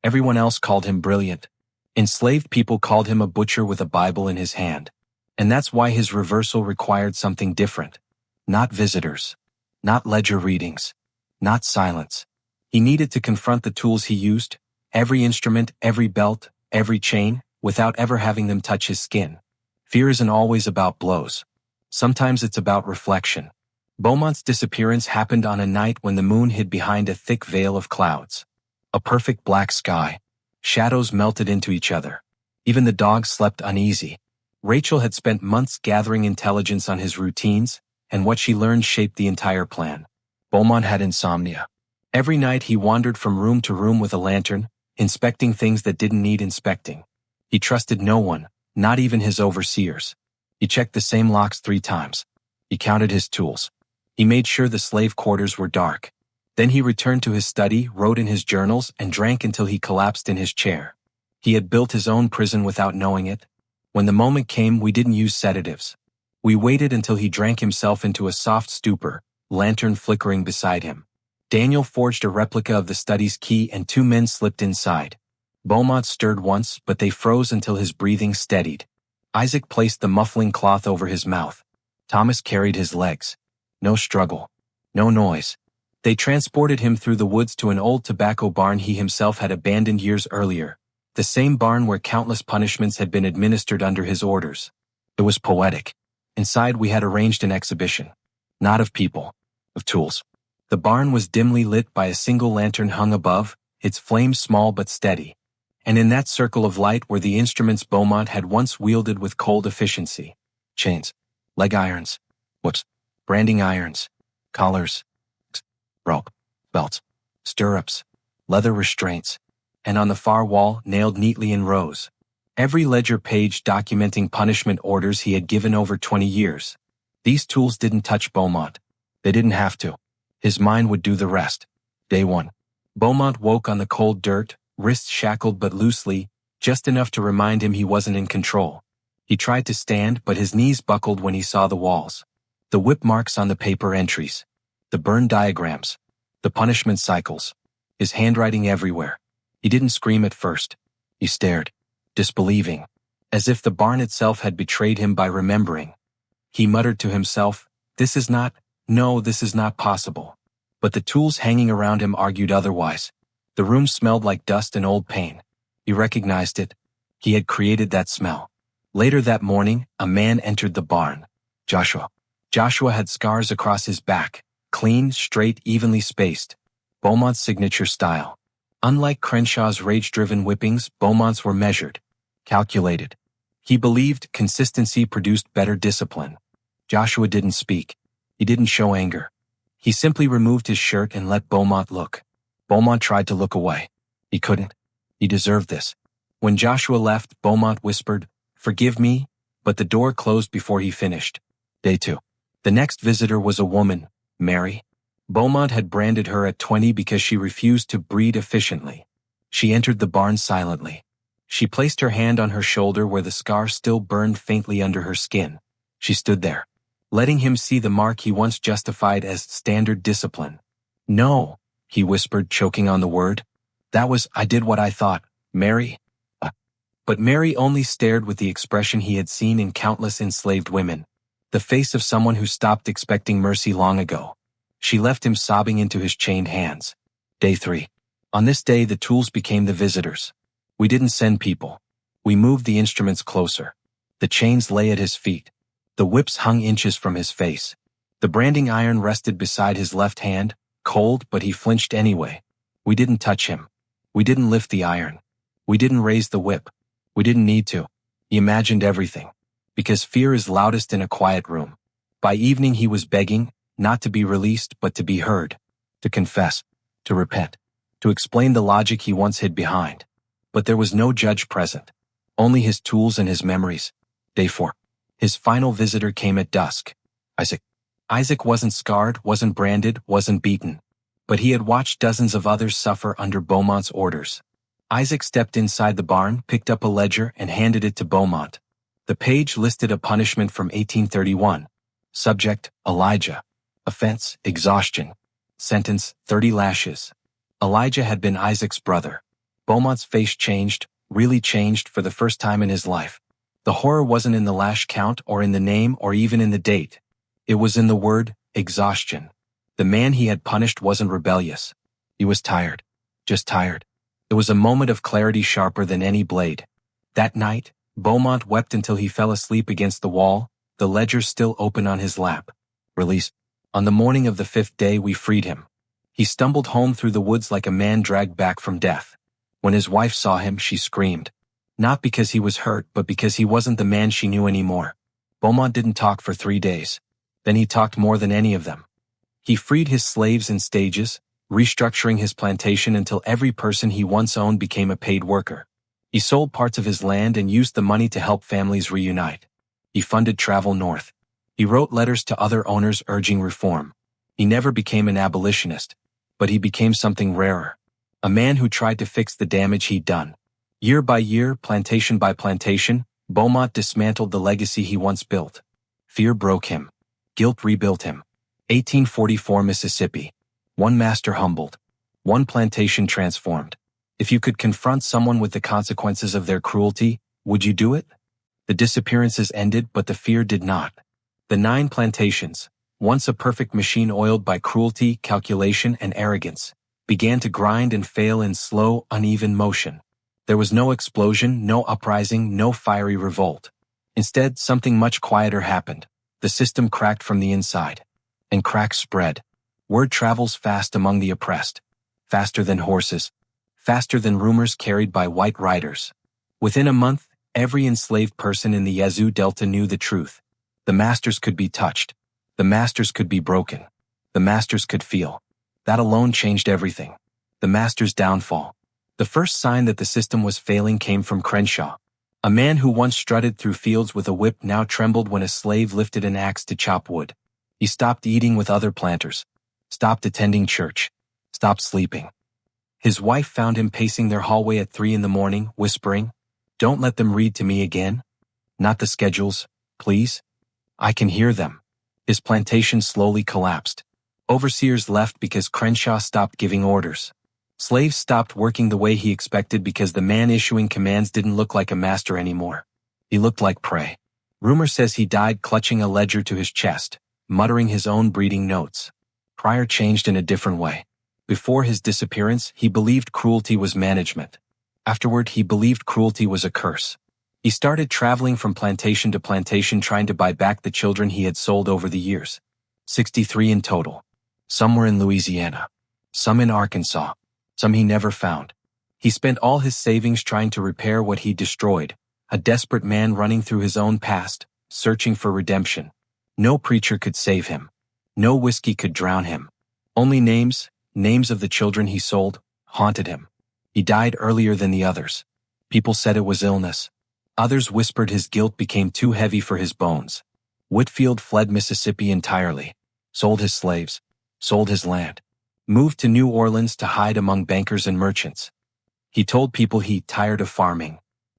Everyone else called him brilliant. Enslaved people called him a butcher with a Bible in his hand. And that's why his reversal required something different. Not visitors. Not ledger readings. Not silence. He needed to confront the tools he used, every instrument, every belt, every chain, without ever having them touch his skin. Fear isn't always about blows. Sometimes it's about reflection. Beaumont's disappearance happened on a night when the moon hid behind a thick veil of clouds. A perfect black sky. Shadows melted into each other. Even the dogs slept uneasy. Rachel had spent months gathering intelligence on his routines, and what she learned shaped the entire plan. Beaumont had insomnia. Every night he wandered from room to room with a lantern, inspecting things that didn't need inspecting. He trusted no one, not even his overseers. He checked the same locks 3 times. He counted his tools. He made sure the slave quarters were dark. Then he returned to his study, wrote in his journals, and drank until he collapsed in his chair. He had built his own prison without knowing it. When the moment came, we didn't use sedatives. We waited until he drank himself into a soft stupor, lantern flickering beside him. Daniel forged a replica of the study's key and 2 men slipped inside. Beaumont stirred once, but they froze until his breathing steadied. Isaac placed the muffling cloth over his mouth. Thomas carried his legs. No struggle. No noise. They transported him through the woods to an old tobacco barn he himself had abandoned years earlier, the same barn where countless punishments had been administered under his orders. It was poetic. Inside we had arranged an exhibition. Not of people. Of tools. The barn was dimly lit by a single lantern hung above, its flame small but steady. And in that circle of light were the instruments Beaumont had once wielded with cold efficiency. Chains. Leg irons. Whips. Branding irons. Collars. Rope. Belts. Stirrups. Leather restraints. And on the far wall, nailed neatly in rows, every ledger page documenting punishment orders he had given over 20 years. These tools didn't touch Beaumont. They didn't have to. His mind would do the rest. Day 1. Beaumont woke on the cold dirt, wrists shackled but loosely, just enough to remind him he wasn't in control. He tried to stand, but his knees buckled when he saw the walls. The whip marks on the paper entries. The burn diagrams. The punishment cycles. His handwriting everywhere. He didn't scream at first. He stared, disbelieving, as if the barn itself had betrayed him by remembering. He muttered to himself, this is not possible. But the tools hanging around him argued otherwise. The room smelled like dust and old paint. He recognized it. He had created that smell. Later that morning, a man entered the barn. Joshua. Joshua had scars across his back, clean, straight, evenly spaced. Beaumont's signature style. Unlike Crenshaw's rage-driven whippings, Beaumont's were measured, calculated. He believed consistency produced better discipline. Joshua didn't speak. He didn't show anger. He simply removed his shirt and let Beaumont look. Beaumont tried to look away. He couldn't. He deserved this. When Joshua left, Beaumont whispered, "Forgive me," but the door closed before he finished. Day 2. The next visitor was a woman, Mary. Beaumont had branded her at 20 because she refused to breed efficiently. She entered the barn silently. She placed her hand on her shoulder where the scar still burned faintly under her skin. She stood there, letting him see the mark he once justified as standard discipline. "No," he whispered, choking on the word. I did what I thought, Mary." But Mary only stared with the expression he had seen in countless enslaved women. The face of someone who stopped expecting mercy long ago. She left him sobbing into his chained hands. Day 3. On this day, the tools became the visitors. We didn't send people. We moved the instruments closer. The chains lay at his feet. The whips hung inches from his face. The branding iron rested beside his left hand, cold, but he flinched anyway. We didn't touch him. We didn't lift the iron. We didn't raise the whip. We didn't need to. He imagined everything. Because fear is loudest in a quiet room. By evening he was begging, not to be released but to be heard. To confess. To repent. To explain the logic he once hid behind. But there was no judge present. Only his tools and his memories. Day 4. His final visitor came at dusk. Isaac. Isaac wasn't scarred, wasn't branded, wasn't beaten. But he had watched dozens of others suffer under Beaumont's orders. Isaac stepped inside the barn, picked up a ledger, and handed it to Beaumont. The page listed a punishment from 1831. Subject, Elijah. Offense, exhaustion. Sentence, 30 lashes. Elijah had been Isaac's brother. Beaumont's face changed, really changed for the first time in his life. The horror wasn't in the lash count or in the name or even in the date. It was in the word, exhaustion. The man he had punished wasn't rebellious. He was tired. Just tired. It was a moment of clarity sharper than any blade. That night, Beaumont wept until he fell asleep against the wall, the ledger still open on his lap. Release. On the morning of the 5th day we freed him. He stumbled home through the woods like a man dragged back from death. When his wife saw him, she screamed. Not because he was hurt, but because he wasn't the man she knew anymore. Beaumont didn't talk for 3 days. Then he talked more than any of them. He freed his slaves in stages, restructuring his plantation until every person he once owned became a paid worker. He sold parts of his land and used the money to help families reunite. He funded travel north. He wrote letters to other owners urging reform. He never became an abolitionist, but he became something rarer. A man who tried to fix the damage he'd done. Year by year, plantation by plantation, Beaumont dismantled the legacy he once built. Fear broke him. Guilt rebuilt him. 1844 Mississippi. One master humbled. One plantation transformed. If you could confront someone with the consequences of their cruelty, would you do it? The disappearances ended, but the fear did not. The 9 plantations, once a perfect machine oiled by cruelty, calculation, and arrogance, began to grind and fail in slow, uneven motion. There was no explosion, no uprising, no fiery revolt. Instead, something much quieter happened. The system cracked from the inside. And cracks spread. Word travels fast among the oppressed. Faster than horses. Faster than rumors carried by white riders. Within a month, every enslaved person in the Yazoo Delta knew the truth. The masters could be touched. The masters could be broken. The masters could feel. That alone changed everything. The masters' downfall. The first sign that the system was failing came from Crenshaw. A man who once strutted through fields with a whip now trembled when a slave lifted an axe to chop wood. He stopped eating with other planters. Stopped attending church. Stopped sleeping. His wife found him pacing their hallway at 3 a.m, whispering, "Don't let them read to me again. Not the schedules, please." I can hear them. His plantation slowly collapsed. Overseers left because Crenshaw stopped giving orders. Slaves stopped working the way he expected because the man issuing commands didn't look like a master anymore. He looked like prey. Rumor says he died clutching a ledger to his chest, muttering his own breeding notes. Pryor changed in a different way. Before his disappearance, he believed cruelty was management. Afterward, he believed cruelty was a curse. He started traveling from plantation to plantation trying to buy back the children he had sold over the years. 63 in total. Some were in Louisiana. Some in Arkansas. Some he never found. He spent all his savings trying to repair what he destroyed, a desperate man running through his own past, searching for redemption. No preacher could save him. No whiskey could drown him. Only names of the children he sold, haunted him. He died earlier than the others. People said it was illness. Others whispered his guilt became too heavy for his bones. Whitfield fled Mississippi entirely. Sold his slaves. Sold his land. Moved to New Orleans to hide among bankers and merchants. He told people he tired of farming.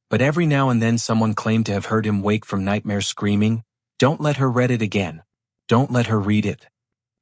But every now and then someone claimed to have heard him wake from nightmares screaming, "Don't let her read it again. Don't let her read it."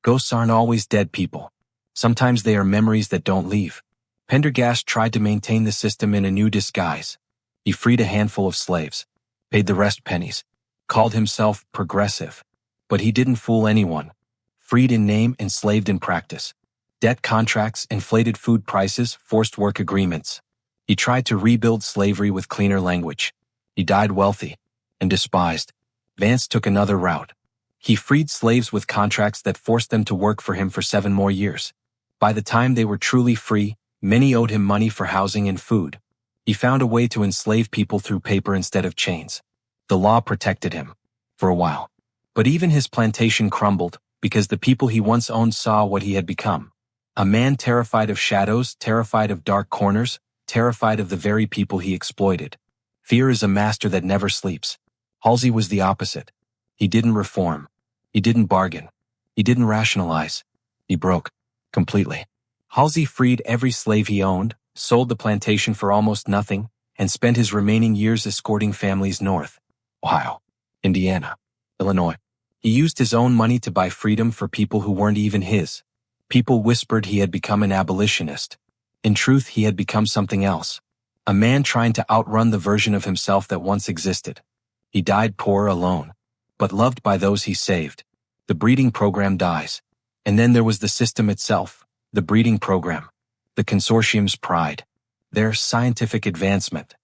Ghosts aren't always dead people. Sometimes they are memories that don't leave. Pendergast tried to maintain the system in a new disguise. He freed a handful of slaves, paid the rest pennies, called himself progressive. But he didn't fool anyone. Freed in name, enslaved in practice. Debt contracts, inflated food prices, forced work agreements. He tried to rebuild slavery with cleaner language. He died wealthy and despised. Vance took another route. He freed slaves with contracts that forced them to work for him for 7 more years. By the time they were truly free, many owed him money for housing and food. He found a way to enslave people through paper instead of chains. The law protected him. For a while. But even his plantation crumbled, because the people he once owned saw what he had become. A man terrified of shadows, terrified of dark corners, terrified of the very people he exploited. Fear is a master that never sleeps. Halsey was the opposite. He didn't reform. He didn't bargain. He didn't rationalize. He broke. Completely. Halsey freed every slave he owned, sold the plantation for almost nothing, and spent his remaining years escorting families north. Ohio, Indiana, Illinois. He used his own money to buy freedom for people who weren't even his. People whispered he had become an abolitionist. In truth, he had become something else. A man trying to outrun the version of himself that once existed. He died poor, alone, but loved by those he saved. The breeding program dies. And then there was the system itself, the breeding program, the consortium's pride, their scientific advancement,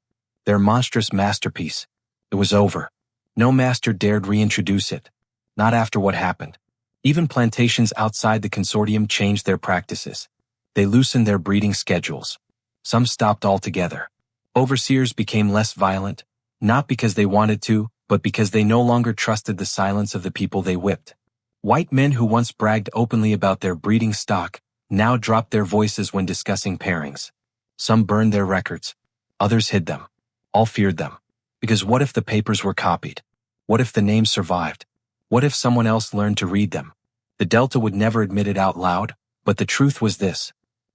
their monstrous masterpiece. It was over. No master dared reintroduce it. Not after what happened. Even plantations outside the consortium changed their practices. They loosened their breeding schedules. Some stopped altogether. Overseers became less violent, not because they wanted to, but because they no longer trusted the silence of the people they whipped. White men who once bragged openly about their breeding stock now dropped their voices when discussing pairings. Some burned their records. Others hid them. All feared them. Because what if the papers were copied? What if the names survived? What if someone else learned to read them? The Delta would never admit it out loud, but the truth was this.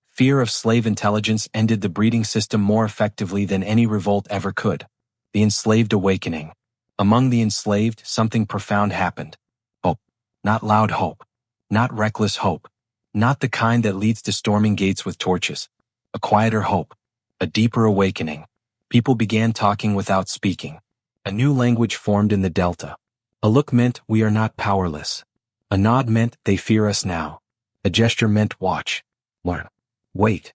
Fear of slave intelligence ended the breeding system more effectively than any revolt ever could. The enslaved awakening. Among the enslaved, something profound happened. Hope. Not loud hope. Not reckless hope. Not the kind that leads to storming gates with torches. A quieter hope. A deeper awakening. People began talking without speaking. A new language formed in the Delta. A look meant we are not powerless. A nod meant they fear us now. A gesture meant watch. Learn. Wait.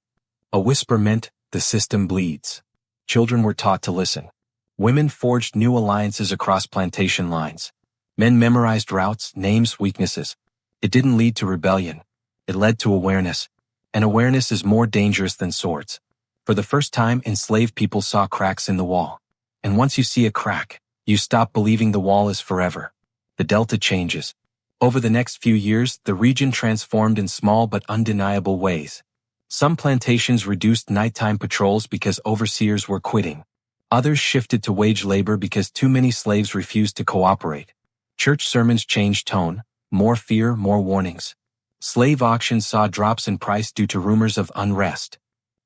A whisper meant the system bleeds. Children were taught to listen. Women forged new alliances across plantation lines. Men memorized routes, names, weaknesses. It didn't lead to rebellion. It led to awareness. And awareness is more dangerous than swords. For the first time, enslaved people saw cracks in the wall. And once you see a crack, you stop believing the wall is forever. The Delta changes. Over the next few years, the region transformed in small but undeniable ways. Some plantations reduced nighttime patrols because overseers were quitting. Others shifted to wage labor because too many slaves refused to cooperate. Church sermons changed tone, more fear, more warnings. Slave auctions saw drops in price due to rumors of unrest.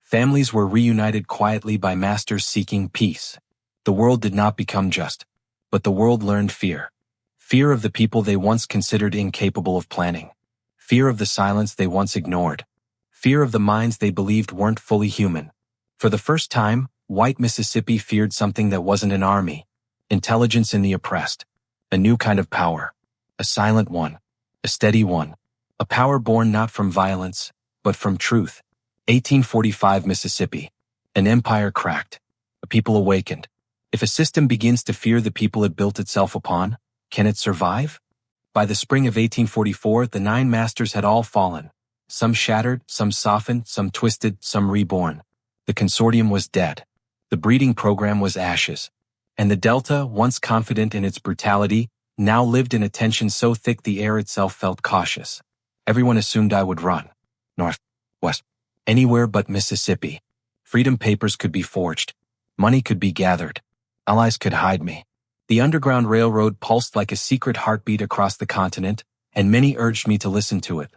Families were reunited quietly by masters seeking peace. The world did not become just, but the world learned fear. Fear of the people they once considered incapable of planning. Fear of the silence they once ignored. Fear of the minds they believed weren't fully human. For the first time, white Mississippi feared something that wasn't an army. Intelligence in the oppressed. A new kind of power. A silent one. A steady one. A power born not from violence, but from truth. 1845 Mississippi. An empire cracked. A people awakened. If a system begins to fear the people it built itself upon, can it survive? By the spring of 1844, the 9 masters had all fallen. Some shattered, some softened, some twisted, some reborn. The consortium was dead. The breeding program was ashes. And the Delta, once confident in its brutality, now lived in a tension so thick the air itself felt cautious. Everyone assumed I would run. North, west, anywhere but Mississippi. Freedom papers could be forged. Money could be gathered. Allies could hide me. The Underground Railroad pulsed like a secret heartbeat across the continent, and many urged me to listen to it.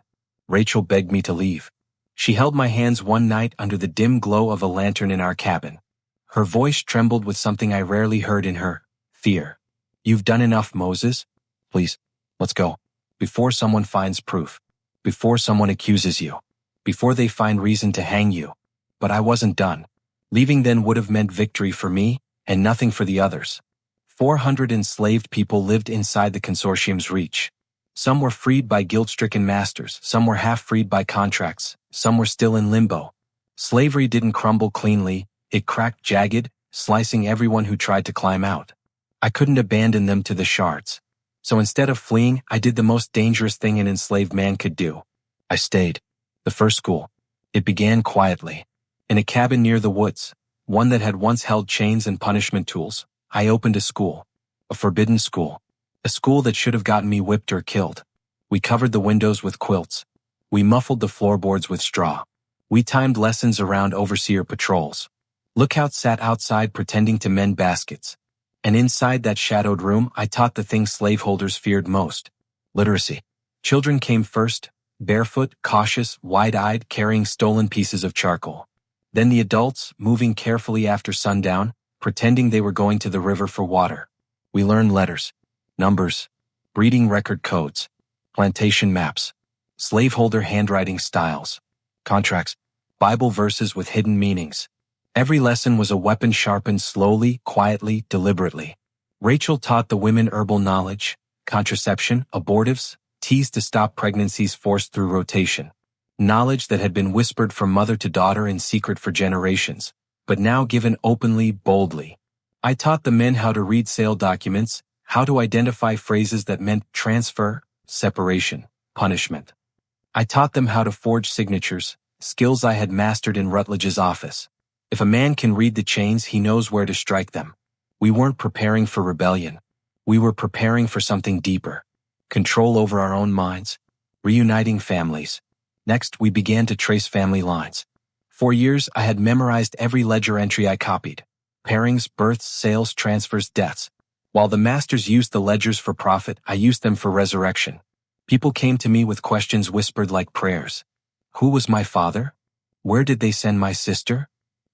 Rachel begged me to leave. She held my hands one night under the dim glow of a lantern in our cabin. Her voice trembled with something I rarely heard in her, fear. You've done enough, Moses. Please, let's go. Before someone finds proof. Before someone accuses you. Before they find reason to hang you. But I wasn't done. Leaving then would have meant victory for me, and nothing for the others. 400 enslaved people lived inside the consortium's reach. Some were freed by guilt-stricken masters, some were half-freed by contracts, some were still in limbo. Slavery didn't crumble cleanly, it cracked jagged, slicing everyone who tried to climb out. I couldn't abandon them to the shards. So instead of fleeing, I did the most dangerous thing an enslaved man could do. I stayed. The first school. It began quietly. In a cabin near the woods, one that had once held chains and punishment tools, I opened a school. A forbidden school. A school that should have gotten me whipped or killed. We covered the windows with quilts. We muffled the floorboards with straw. We timed lessons around overseer patrols. Lookouts sat outside pretending to mend baskets. And inside that shadowed room, I taught the thing slaveholders feared most. Literacy. Children came first, barefoot, cautious, wide-eyed, carrying stolen pieces of charcoal. Then the adults, moving carefully after sundown, pretending they were going to the river for water. We learned letters, numbers, breeding record codes, plantation maps, slaveholder handwriting styles, contracts, Bible verses with hidden meanings. Every lesson was a weapon sharpened slowly, quietly, deliberately. Rachel taught the women herbal knowledge, contraception, abortives, teas to stop pregnancies forced through rotation. Knowledge that had been whispered from mother to daughter in secret for generations, but now given openly, boldly. I taught the men how to read sale documents, how to identify phrases that meant transfer, separation, punishment. I taught them how to forge signatures, skills I had mastered in Rutledge's office. If a man can read the chains, he knows where to strike them. We weren't preparing for rebellion. We were preparing for something deeper. Control over our own minds. Reuniting families. Next, we began to trace family lines. For years, I had memorized every ledger entry I copied. Pairings, births, sales, transfers, deaths. While the masters used the ledgers for profit, I used them for resurrection. People came to me with questions whispered like prayers. Who was my father? Where did they send my sister?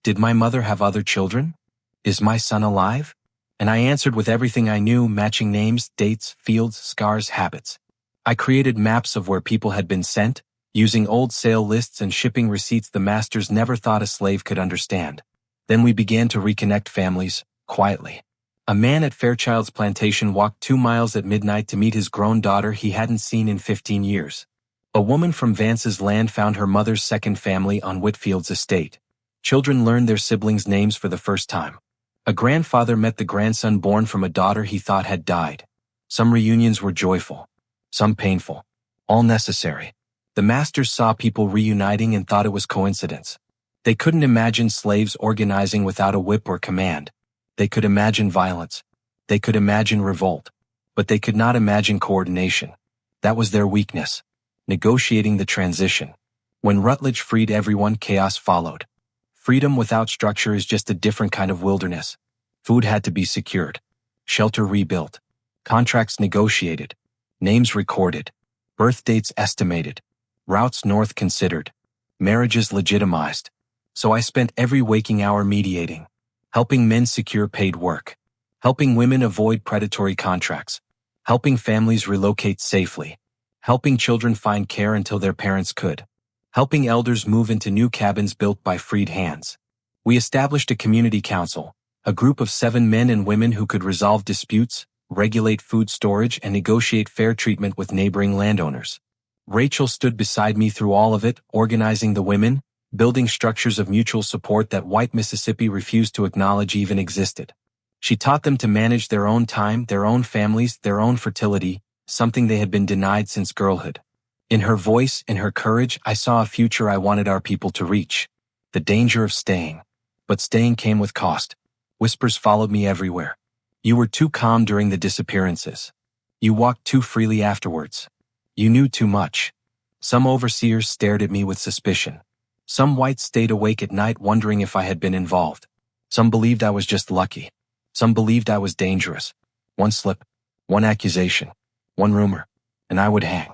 Did my mother have other children? Is my son alive? And I answered with everything I knew, matching names, dates, fields, scars, habits. I created maps of where people had been sent, using old sale lists and shipping receipts the masters never thought a slave could understand. Then we began to reconnect families, quietly. A man at Fairchild's plantation walked 2 miles at midnight to meet his grown daughter he hadn't seen in 15 years. A woman from Vance's land found her mother's second family on Whitfield's estate. Children learned their siblings' names for the first time. A grandfather met the grandson born from a daughter he thought had died. Some reunions were joyful, some painful, all necessary. The masters saw people reuniting and thought it was coincidence. They couldn't imagine slaves organizing without a whip or command. They could imagine violence. They could imagine revolt. But they could not imagine coordination. That was their weakness. Negotiating the transition. When Rutledge freed everyone, chaos followed. Freedom without structure is just a different kind of wilderness. Food had to be secured. Shelter rebuilt. Contracts negotiated. Names recorded. Birth dates estimated. Routes north considered. Marriages legitimized. So I spent every waking hour mediating. Helping men secure paid work. Helping women avoid predatory contracts. Helping families relocate safely. Helping children find care until their parents could. Helping elders move into new cabins built by freed hands. We established a community council, a group of 7 men and women who could resolve disputes, regulate food storage, and negotiate fair treatment with neighboring landowners. Rachel stood beside me through all of it, organizing the women, building structures of mutual support that white Mississippi refused to acknowledge even existed. She taught them to manage their own time, their own families, their own fertility, something they had been denied since girlhood. In her voice, in her courage, I saw a future I wanted our people to reach. The danger of staying. But staying came with cost. Whispers followed me everywhere. You were too calm during the disappearances. You walked too freely afterwards. You knew too much. Some overseers stared at me with suspicion. Some whites stayed awake at night wondering if I had been involved. Some believed I was just lucky. Some believed I was dangerous. One slip, one accusation, one rumor, and I would hang.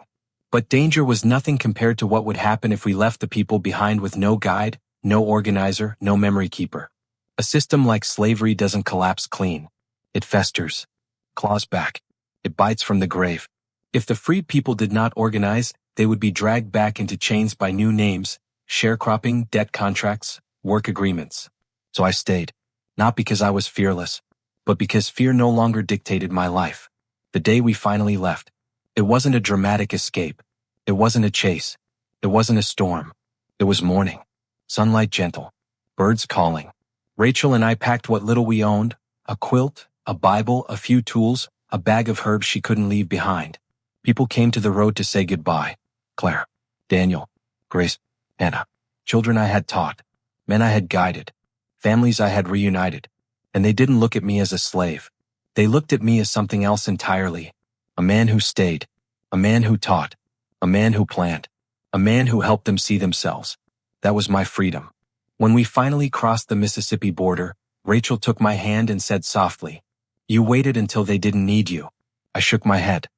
But danger was nothing compared to what would happen if we left the people behind with no guide, no organizer, no memory keeper. A system like slavery doesn't collapse clean. It festers, claws back. It bites from the grave. If the freed people did not organize, they would be dragged back into chains by new names, sharecropping, debt contracts, work agreements. So I stayed, not because I was fearless, but because fear no longer dictated my life. The day we finally left, it wasn't a dramatic escape. It wasn't a chase. It wasn't a storm. It was morning. Sunlight gentle. Birds calling. Rachel and I packed what little we owned, a quilt, a Bible, a few tools, a bag of herbs she couldn't leave behind. People came to the road to say goodbye. Claire, Daniel, Grace, Anna. Children I had taught. Men I had guided. Families I had reunited. And they didn't look at me as a slave. They looked at me as something else entirely. A man who stayed. A man who taught. A man who planned. A man who helped them see themselves. That was my freedom. When we finally crossed the Mississippi border, Rachel took my hand and said softly, "You waited until they didn't need you." I shook my head.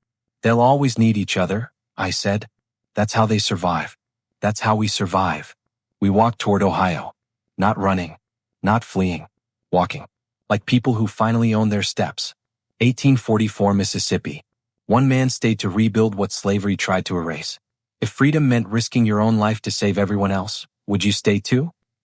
"They'll always need each other," I said. "That's how they survive. That's how we survive." We walked toward Ohio. Not running. Not fleeing. Walking. Like people who finally own their steps. 1844 Mississippi. One man stayed to rebuild what slavery tried to erase. If freedom meant risking your own life to save everyone else, would you stay too?